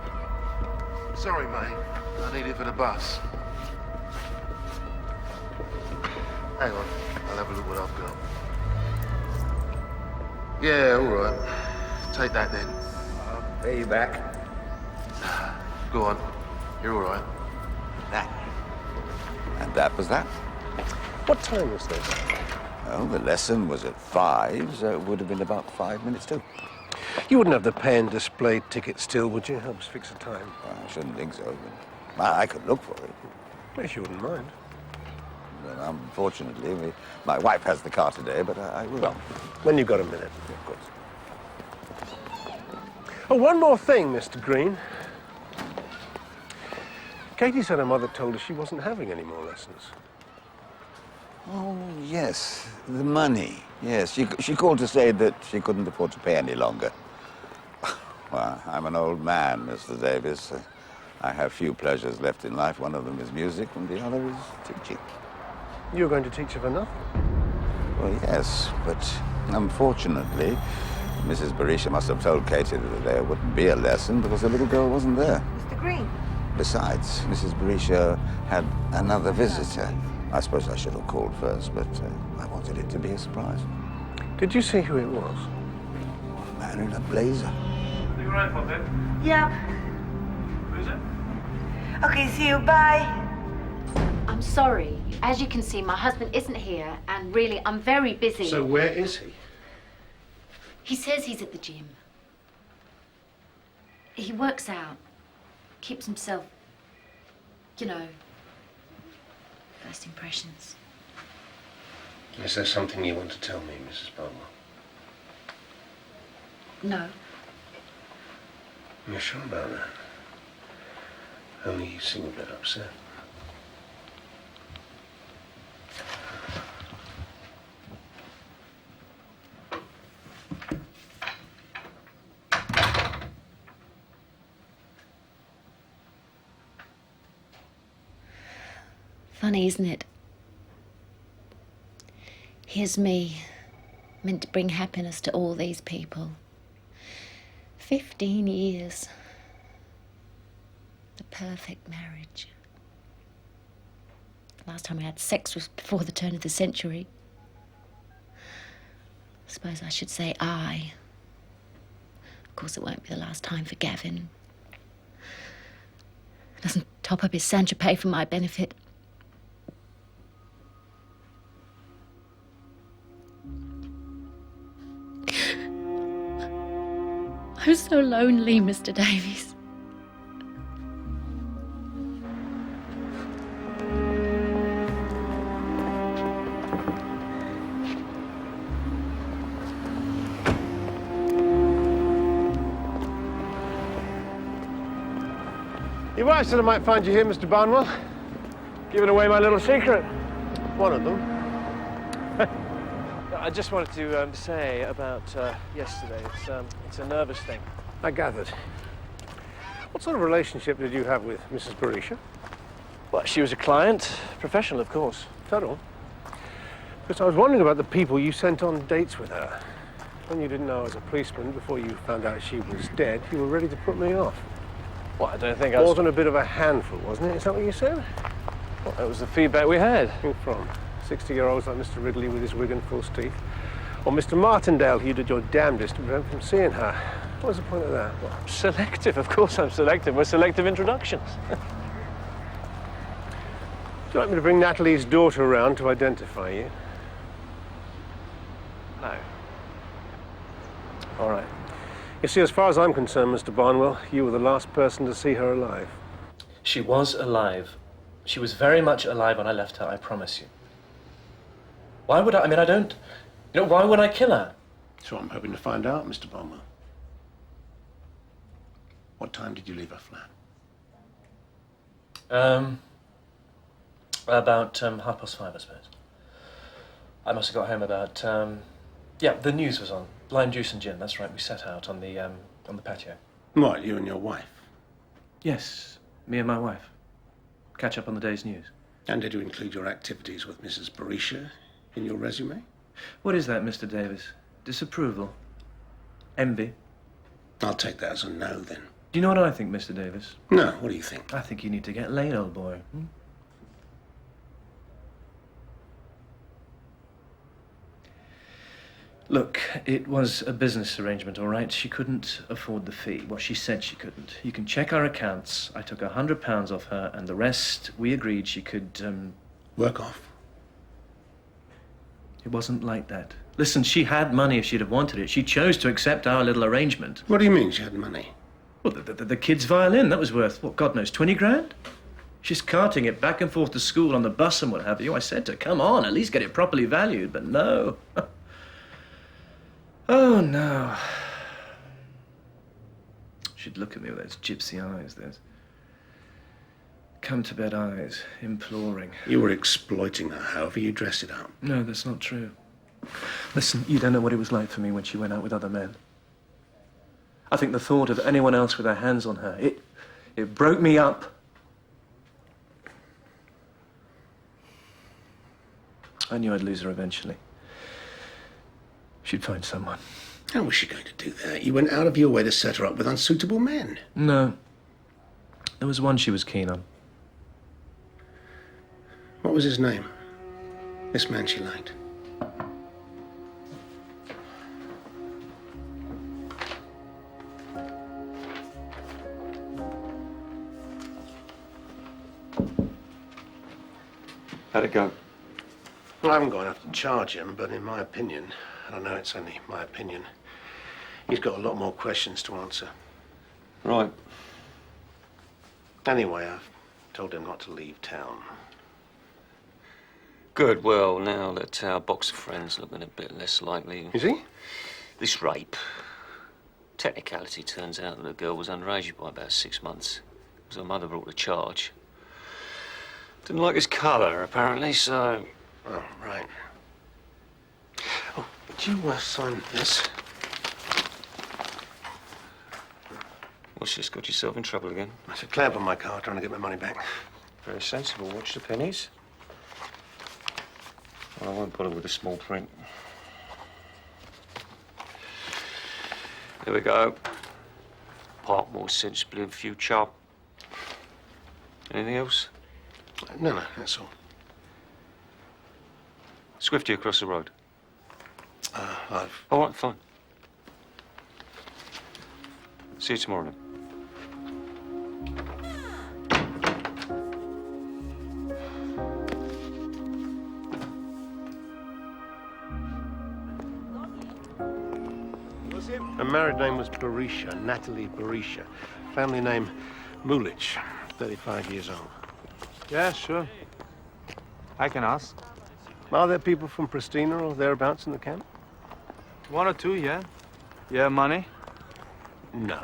Speaker 10: Sorry, mate. I need it for the bus. Hang on. I'll have a look what I've got. Yeah, all right. Take that then.
Speaker 9: I'll pay you back.
Speaker 10: Go on. You're all right.
Speaker 9: And that was that.
Speaker 2: What time was this?
Speaker 9: Well, the lesson was at 5, so it would have been about 5 minutes too.
Speaker 2: You wouldn't have the pen displayed ticket still, would you? Helps fix the time.
Speaker 9: Well, I shouldn't think so, but I could look for it.
Speaker 2: If you wouldn't mind.
Speaker 9: Well, unfortunately, my wife has the car today, but I will.
Speaker 2: Well, when you've got a minute.
Speaker 9: Of course.
Speaker 2: Oh, one more thing, Mr. Green. Katie said her mother told her she wasn't having any more lessons.
Speaker 9: Oh, yes, the money. Yes, she called to say that she couldn't afford to pay any longer. Well, I'm an old man, Mr. Davis. I have few pleasures left in life. One of them is music, and the other is teaching.
Speaker 2: You're going to teach her for nothing?
Speaker 9: Well, yes, but unfortunately, Mrs. Berisha must have told Katie that there wouldn't be a lesson because the little girl wasn't there.
Speaker 11: Mr. Green.
Speaker 9: Besides, Mrs. Berisha had another visitor. I suppose I should have called first, but I wanted it to be a surprise.
Speaker 2: Did you see who it was?
Speaker 9: A man in a blazer.
Speaker 6: Are you right, Poppy?
Speaker 11: Yep.
Speaker 6: Who is it?
Speaker 11: Okay, see you. Bye.
Speaker 3: I'm sorry. As you can see, my husband isn't here, and really, I'm very busy.
Speaker 2: So where is he?
Speaker 3: He says he's at the gym. He works out, keeps himself, you know, first impressions.
Speaker 2: Is there something you want to tell me, Mrs. Palmer?
Speaker 3: No.
Speaker 2: You're sure about that? Only you seem a bit upset.
Speaker 12: Funny, isn't it? Here's me, meant to bring happiness to all these people. 15 years. The perfect marriage. Last time I had sex was before the turn of the century. I suppose I should say I. Of course, it won't be the last time for Gavin. Doesn't top up his Saint-Tropez for my benefit. I'm so lonely, Mr. Davies.
Speaker 2: Your wife said I might find you here, Mr. Barnwell. Giving away my little secret. One of them.
Speaker 8: I just wanted to say about yesterday. It's a nervous thing.
Speaker 2: I gathered. What sort of relationship did you have with Mrs. Barisha?
Speaker 8: Well, she was a client, professional, of course.
Speaker 2: Federal? Because I was wondering about the people you sent on dates with her. When you didn't know I was a policeman, before you found out she was dead, you were ready to put me off.
Speaker 8: Well, I don't think I was...
Speaker 2: More than a bit of a handful, wasn't it? Is that what you said?
Speaker 8: Well, that was the feedback we had.
Speaker 2: Who from? 60-year-olds like Mr. Ridley with his wig and false teeth? Or Mr. Martindale, who you did your damnedest to prevent from seeing her? What was the point of that?
Speaker 8: Well, I'm selective, of course I'm selective. We're selective introductions.
Speaker 2: Would you like me to bring Natalie's daughter around to identify you?
Speaker 8: No. All right.
Speaker 2: You see, as far as I'm concerned, Mr. Barnwell, you were the last person to see her alive.
Speaker 8: She was alive. She was very much alive when I left her, I promise you. Why would I mean, I don't... You know, why would I kill her?
Speaker 2: That's what I'm hoping to find out, Mr. Barnwell. What time did you leave her flat?
Speaker 8: About 5:30, I suppose. I must have got home about, yeah, the news was on. Lime juice and gin, that's right. We sat out on the patio.
Speaker 2: What, you and your wife?
Speaker 8: Yes, me and my wife. Catch up on the day's news.
Speaker 2: And did you include your activities with Mrs. Barisha in your resume?
Speaker 8: What is that, Mr. Davis? Disapproval? Envy?
Speaker 2: I'll take that as a no, then.
Speaker 8: Do you know what I think, Mr. Davis?
Speaker 2: No, what do you think?
Speaker 8: I think you need to get laid, old boy. Look, it was a business arrangement, all right? She couldn't afford the fee. Well, she said she couldn't. You can check our accounts. I took £100 off her, and the rest, we agreed she could,
Speaker 2: work off?
Speaker 8: It wasn't like that. Listen, she had money if she'd have wanted it. She chose to accept our little arrangement.
Speaker 2: What do you mean she had money?
Speaker 8: Well, the kid's violin, that was worth, what, God knows, 20 grand? She's carting it back and forth to school on the bus and what have you. I said to her, come on, at least get it properly valued, but no. Oh, no. She'd look at me with those gypsy eyes, those come-to-bed eyes, imploring.
Speaker 2: You were exploiting her, however you dressed it up.
Speaker 8: No, that's not true. Listen, you don't know what it was like for me when she went out with other men. I think the thought of anyone else with their hands on her, it broke me up. I knew I'd lose her eventually. She'd find someone.
Speaker 2: How was she going to do that? You went out of your way to set her up with unsuitable men.
Speaker 8: No. There was one she was keen on.
Speaker 2: What was his name? This man she liked.
Speaker 7: How'd it go?
Speaker 2: Well, I haven't gone enough to charge him, but in my opinion, and I know it's only my opinion, he's got a lot more questions to answer.
Speaker 7: Right.
Speaker 2: Anyway, I've told him not to leave town.
Speaker 7: Good. Well, now that our box of friends looking a bit less likely...
Speaker 2: Is he?
Speaker 7: This rape. Technicality turns out that the girl was underage by about 6 months. Because her mother brought the charge. Didn't like his colour, apparently, so...
Speaker 2: Oh, right. Oh, would you sign this?
Speaker 7: What's this? Got yourself in trouble again?
Speaker 2: It's a clamp on my car, trying to get my money back.
Speaker 7: Very sensible. Watch the pennies. Well, I won't bother with the small print. There we go. Park more sensibly in future. Anything else?
Speaker 2: No, that's all.
Speaker 7: Swifty across the road.
Speaker 2: I've...
Speaker 7: All right, fine. See you tomorrow then.
Speaker 2: Her married name was Barisha, Natalie Barisha. Family name Mulich, 35 years old.
Speaker 13: Yeah, sure. I can ask.
Speaker 2: Are there people from Pristina or thereabouts in the camp?
Speaker 13: 1 or 2, yeah. Yeah, money?
Speaker 2: No.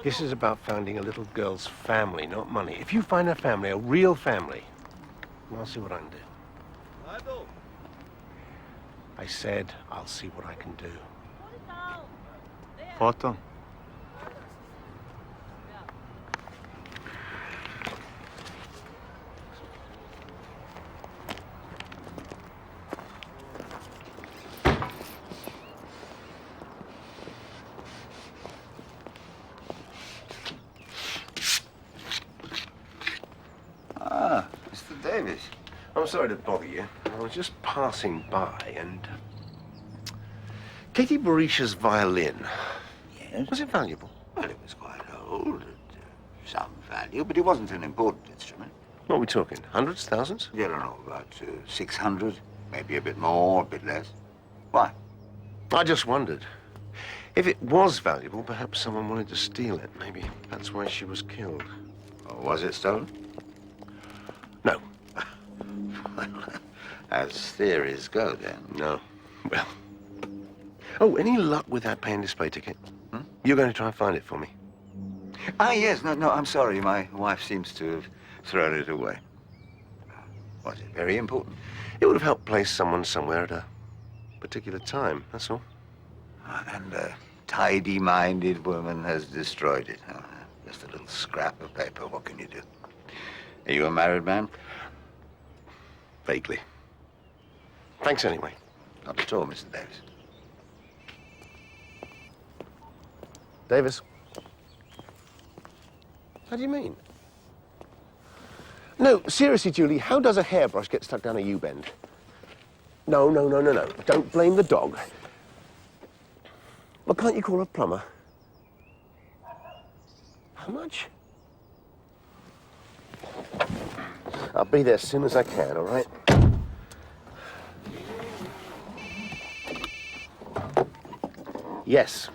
Speaker 2: This is about finding a little girl's family, not money. If you find her family, a real family, I'll see what I can do. I said I'll see what I can do.
Speaker 13: Foto.
Speaker 9: Ah, Mr. Davis.
Speaker 2: I'm sorry to bother you. I was just passing by and... Katie Barisha's violin.
Speaker 9: Yes?
Speaker 2: Was it valuable?
Speaker 9: Well, it was quite old, some value, but it wasn't an important instrument.
Speaker 2: What are we talking? Hundreds, thousands?
Speaker 9: Yeah, I don't know, about 600, maybe a bit more, a bit less. Why?
Speaker 2: I just wondered. If it was valuable, perhaps someone wanted to steal it. Maybe that's why she was killed.
Speaker 9: Or was it stolen?
Speaker 2: No.
Speaker 9: Well, as theories go, then.
Speaker 2: No. Well. Oh, any luck with that pay and display ticket?
Speaker 9: Hmm?
Speaker 2: You're going to try and find it for me.
Speaker 9: Ah, yes. No, I'm sorry. My wife seems to have thrown it away. Was it very important?
Speaker 2: It would have helped place someone somewhere at a particular time, that's all.
Speaker 9: And a tidy-minded woman has destroyed it. Oh, just a little scrap of paper. What can you do? Are you a married man?
Speaker 2: Vaguely. Thanks anyway.
Speaker 9: Not at all, Mr. Davis.
Speaker 2: Davis? How do you mean? No, seriously, Julie, how does a hairbrush get stuck down a U-bend? No. Don't blame the dog. Well, can't you call a plumber? How much? I'll be there as soon as I can, all right? Yes.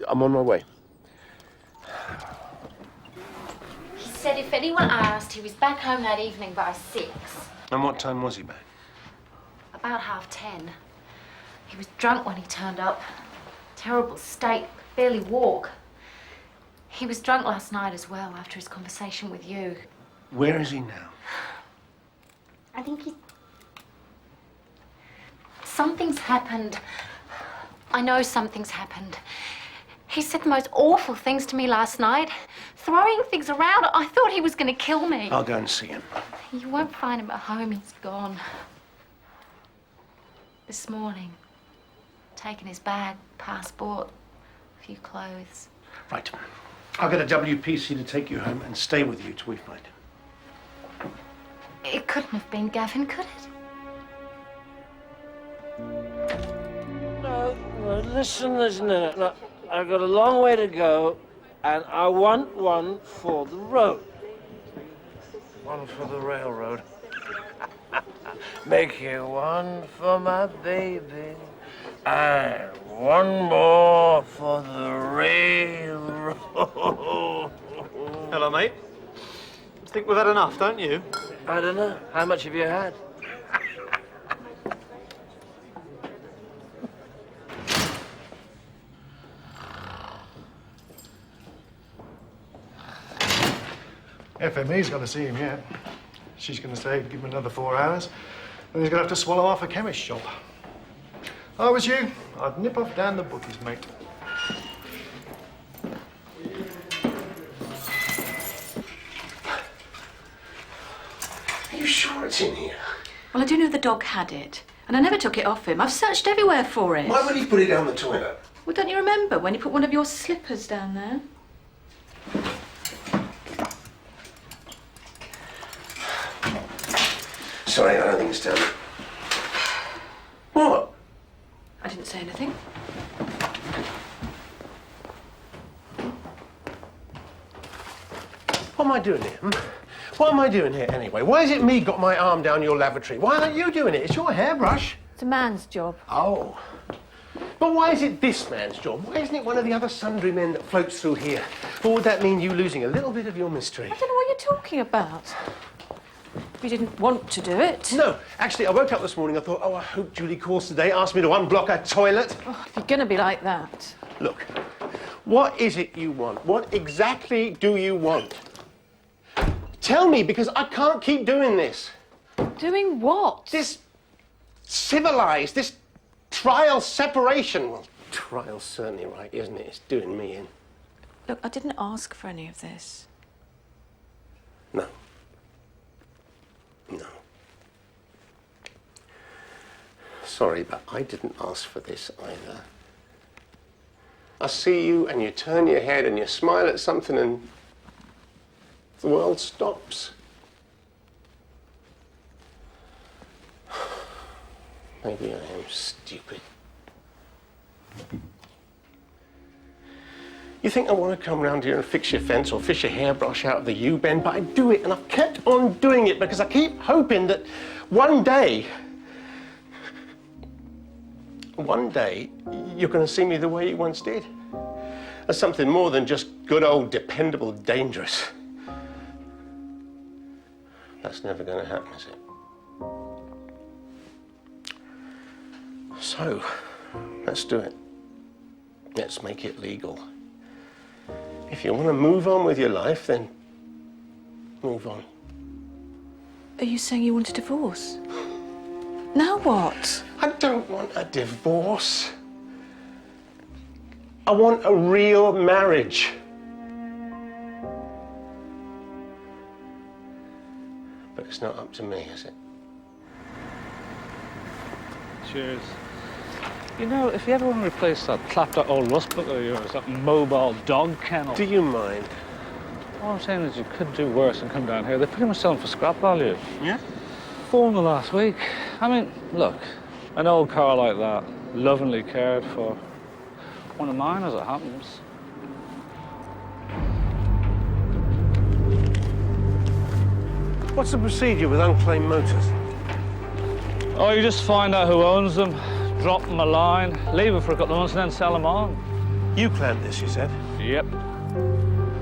Speaker 2: I'm on my way.
Speaker 12: He said if anyone asked, he was back home that evening by 6.
Speaker 2: And what time was he back?
Speaker 12: About 10:30. He was drunk when he turned up. Terrible state, could barely walk. He was drunk last night as well, after his conversation with you.
Speaker 2: Where is he now?
Speaker 12: I think he... Something's happened. I know something's happened. He said the most awful things to me last night, throwing things around. I thought he was going to kill me.
Speaker 2: I'll go and see him.
Speaker 12: You won't find him at home. He's gone. This morning, taken his bag, passport, a few clothes.
Speaker 2: Right. I'll get a WPC to take you home and stay with you till we find him.
Speaker 12: It couldn't have been Gavin, could it?
Speaker 5: No, listen. Look, I've got a long way to go, and I want one for the road. One for the railroad. Make you one for my baby, and one more for the railroad.
Speaker 13: Hello, mate. I think we've had enough, don't you?
Speaker 5: I don't know. How much have you had?
Speaker 18: FME's got to see him yet. She's going to say give him another 4 hours, and he's going to have to swallow off a chemist shop. If I was you, I'd nip off down the bookies, mate.
Speaker 2: Are you sure it's in here?
Speaker 21: Well, I do know the dog had it, and I never took it off him. I've searched everywhere for it.
Speaker 2: Why would he put it down the toilet?
Speaker 21: Well, don't you remember when you put one of your slippers down there?
Speaker 2: Sorry, I don't think it's down there. What?
Speaker 21: I didn't say anything.
Speaker 2: What am I doing here? What am I doing here anyway? Why is it me got my arm down your lavatory? Why aren't you doing it? It's your hairbrush.
Speaker 21: It's a man's job.
Speaker 2: Oh. But why is it this man's job? Why isn't it one of the other sundry men that floats through here? Or would that mean you losing a little bit of your mystery?
Speaker 21: I don't know what you're talking about. You didn't want to do it.
Speaker 2: No, actually, I woke up this morning, I thought, oh, I hope Julie calls today, asked me to unblock her toilet.
Speaker 21: Oh, if you're going to be like that.
Speaker 2: Look, what is it you want? What exactly do you want? Tell me, because I can't keep doing this.
Speaker 21: Doing what?
Speaker 2: This civilized, this trial separation. Well, trial's certainly right, isn't it? It's doing me in.
Speaker 21: Look, I didn't ask for any of this.
Speaker 2: No. No. Sorry, but I didn't ask for this either. I see you and you turn your head and you smile at something and the world stops. Maybe I am stupid. You think I want to come round here and fix your fence or fish a hairbrush out of the U-bend, but I do it, and I've kept on doing it because I keep hoping that one day you're going to see me the way you once did. As something more than just good old dependable dangerous. That's never going to happen, is it? So, let's do it. Let's make it legal. If you want to move on with your life, then move on.
Speaker 21: Are you saying you want a divorce? Now what?
Speaker 2: I don't want a divorce. I want a real marriage. But it's not up to me, is it?
Speaker 1: Cheers. You know, if you ever want to replace that clapped out old rust bucket of yours, that mobile dog kennel...
Speaker 2: Do you mind?
Speaker 1: All I'm saying is you could do worse than come down here. They're pretty much selling for scrap value.
Speaker 2: Yeah?
Speaker 1: 4 in the last week. I mean, look, an old car like that, lovingly cared for. One of mine, as it happens.
Speaker 2: What's the procedure with unclaimed motors?
Speaker 1: Oh, you just find out who owns them, drop them a line, leave them for a couple of months, and then sell them on.
Speaker 2: You claimed this, you said?
Speaker 1: Yep.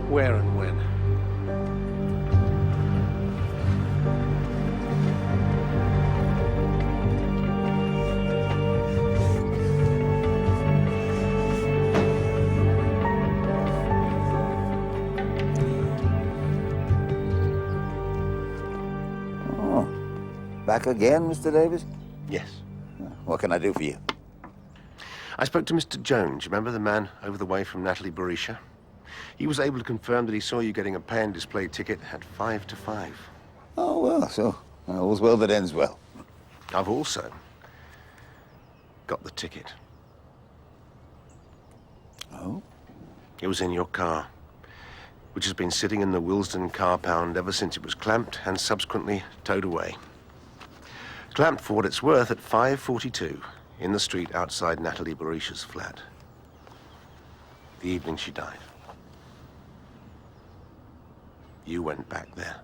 Speaker 2: Where and when?
Speaker 9: Back again, Mr. Davis?
Speaker 2: Yes.
Speaker 9: What can I do for you?
Speaker 2: I spoke to Mr. Jones. Remember the man over the way from Natalie Barisha? He was able to confirm that he saw you getting a pay and display ticket at 5 to 5.
Speaker 9: Oh, well, so all's well that ends well.
Speaker 2: I've also got the ticket.
Speaker 9: Oh?
Speaker 2: It was in your car, which has been sitting in the Willesden car pound ever since it was clamped and subsequently towed away. Clamped for what it's worth at 5:42 in the street outside Natalie Barisha's flat. The evening she died. You went back there.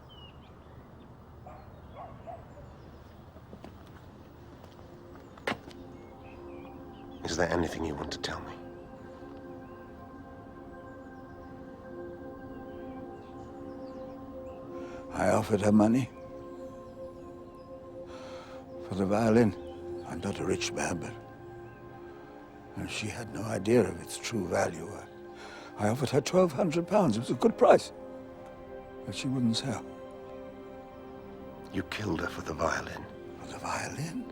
Speaker 2: Is there anything you want to tell me?
Speaker 9: I offered her money for the violin. I'm not a rich man, but and she had no idea of its true value. I offered her £1,200. It was a good price, but she wouldn't sell.
Speaker 2: You killed her for the violin.
Speaker 9: For the violin?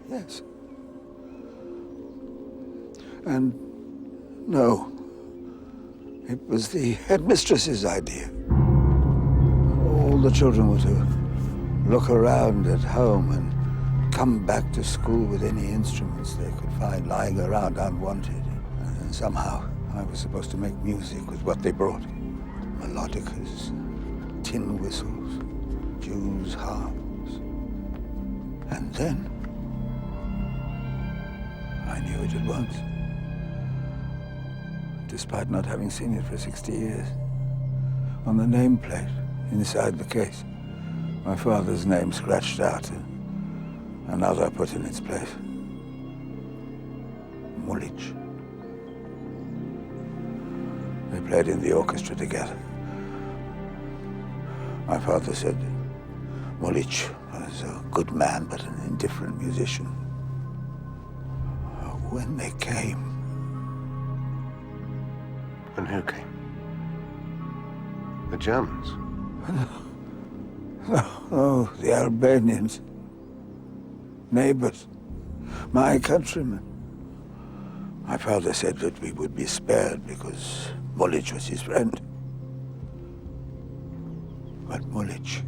Speaker 9: Yes. And no, it was the headmistress's idea. All the children were to look around at home and come back to school with any instruments they could find lying around unwanted. And somehow I was supposed to make music with what they brought. Melodicas, tin whistles, Jews' harps. And then I knew it at once, despite not having seen it for 60 years. On the nameplate, inside the case, my father's name scratched out and another put in its place. Mulic. They played in the orchestra together. My father said Mulic was a good man, but an indifferent musician. when they came.
Speaker 2: And who came? The Germans?
Speaker 9: Oh, the Albanians. Neighbors. My countrymen. My father said that we would be spared because Mulich was his friend. But Mulich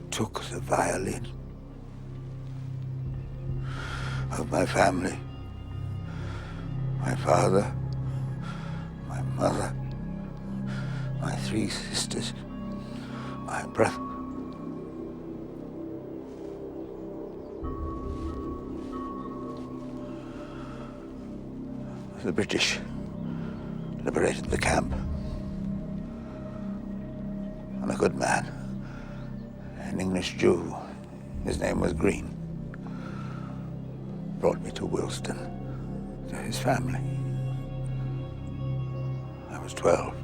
Speaker 9: took the violin of my family. My father, my mother, my 3 sisters, my brother. The British liberated the camp. And a good man, an English Jew, his name was Green, brought me to Wilston, to his family. I was 12.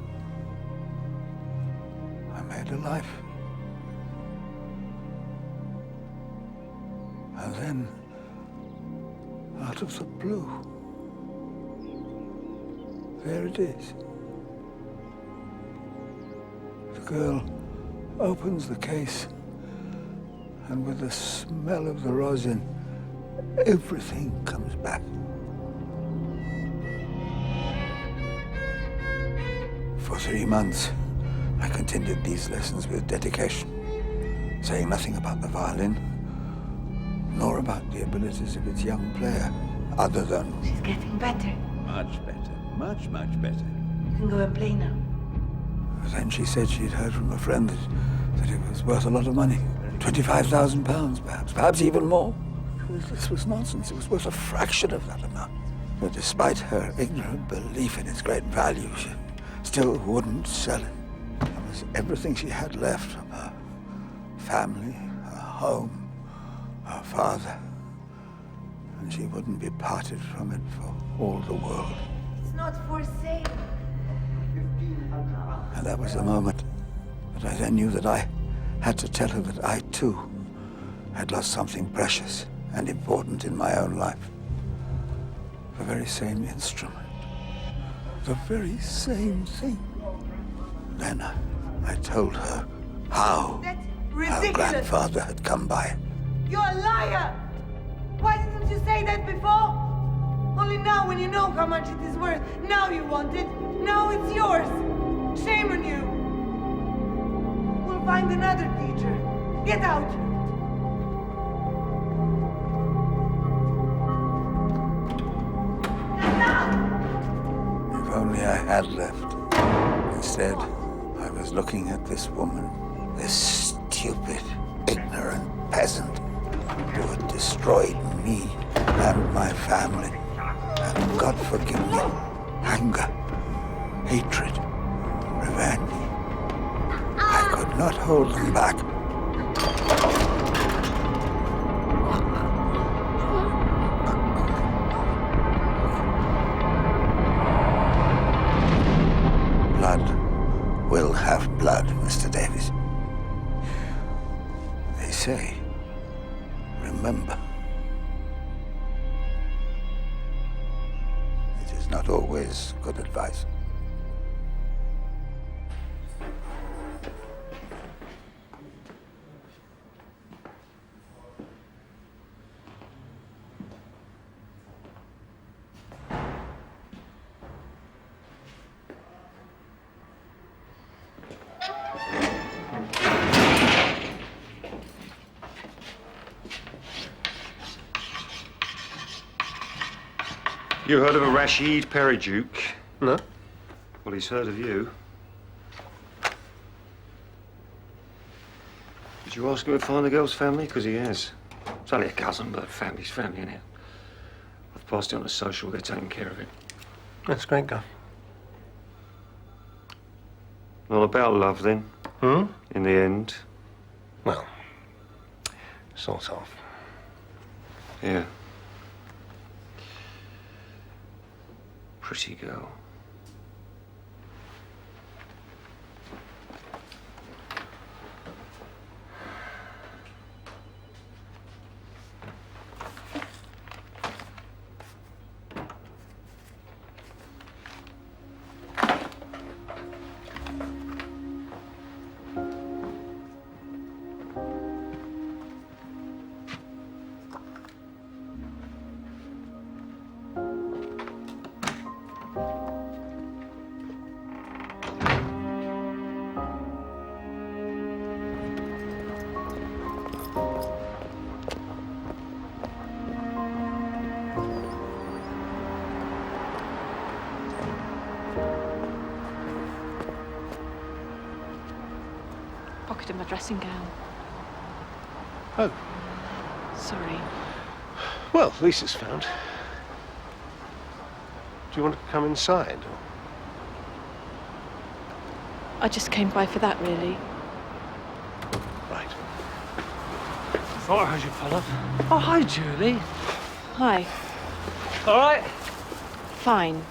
Speaker 9: I made a life. And then, out of the blue, there it is. The girl opens the case, and with the smell of the rosin, everything comes back. For 3 months, I continued these lessons with dedication, saying nothing about the violin, nor about the abilities of its young player, other than...
Speaker 11: She's getting better.
Speaker 9: Much better. Much, much better.
Speaker 11: You can go and play now.
Speaker 9: Then she said she'd heard from a friend that it was worth a lot of money. £25,000, perhaps even more. This was nonsense. It was worth a fraction of that amount. But despite her ignorant belief in its great value, she still wouldn't sell it. It was everything she had left from her family, her home, her father. And she wouldn't be parted from it for all the world.
Speaker 11: It's not for sale.
Speaker 9: And that was the moment that I then knew that I had to tell her that I, too, had lost something precious and important in my own life. The very same instrument. The very same thing. Then I told her how her grandfather had come by it.
Speaker 11: You're a liar! Why didn't you say that before? Only now, when you know how much it is worth, now you want it. Now it's yours. Shame on you. We'll find another teacher. Get out.
Speaker 9: If only I had left. Instead, I was looking at this woman, this stupid, ignorant peasant who had destroyed me and my family. And God forgive me, anger, hatred, revenge. I could not hold them back. Blood will have blood, Mr. Davis. They say, remember. It is not always good advice.
Speaker 7: You heard of a Rashid Perijuk?
Speaker 2: No.
Speaker 7: Well, he's heard of you. Did you ask him to find the girl's family? Because he has. It's only a cousin, but family's family, innit? I've passed it on to social. They're taking care of it.
Speaker 2: That's great, guy.
Speaker 7: Not about love, then? In the end?
Speaker 2: Well, sort of.
Speaker 7: Yeah. Pretty girl.
Speaker 21: pocketed my dressing gown.
Speaker 2: Oh.
Speaker 21: Sorry.
Speaker 2: Well, at least it's found. Do you want to come inside? Or...
Speaker 21: I just came by for that, really.
Speaker 2: Right.
Speaker 1: Thought I heard you pull up.
Speaker 21: Oh, hi, Julie. Hi.
Speaker 1: All right.
Speaker 21: Fine.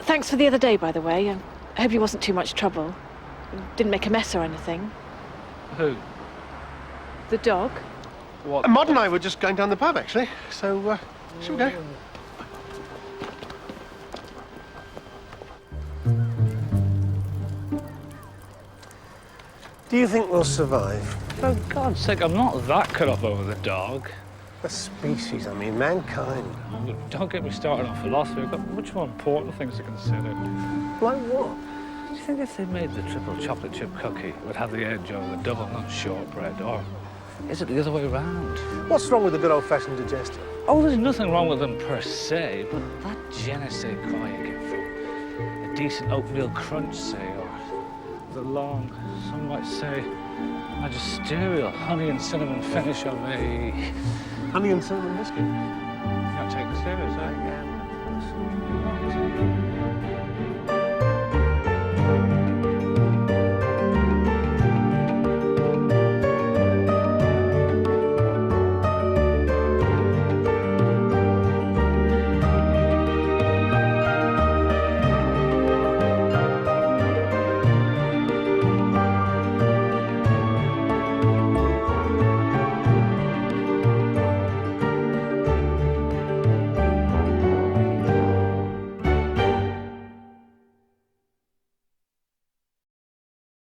Speaker 21: Thanks for the other day, by the way. I hope you wasn't too much trouble. Didn't make a mess or anything.
Speaker 1: Who?
Speaker 21: The dog.
Speaker 1: What?
Speaker 2: Maud and I were just going down the pub, actually. So, shall we go? Do you think we'll survive?
Speaker 1: For God's sake, I'm not that cut up over the dog.
Speaker 2: The species, I mean, mankind.
Speaker 1: Oh, don't get me started on philosophy. I've got much more important things to consider.
Speaker 2: Like what?
Speaker 1: Do you think if they made the triple chocolate chip cookie, it would have the edge over the double nut shortbread? Or is it the other way around?
Speaker 2: What's wrong with a good old-fashioned digestive?
Speaker 1: Oh, there's nothing wrong with them per se, but that je ne sais quoi you get from a decent oatmeal crunch, say, or the long, some might say, magisterial honey and cinnamon finish of a...
Speaker 2: Honey and cinnamon biscuit?
Speaker 1: You can't take it serious, eh?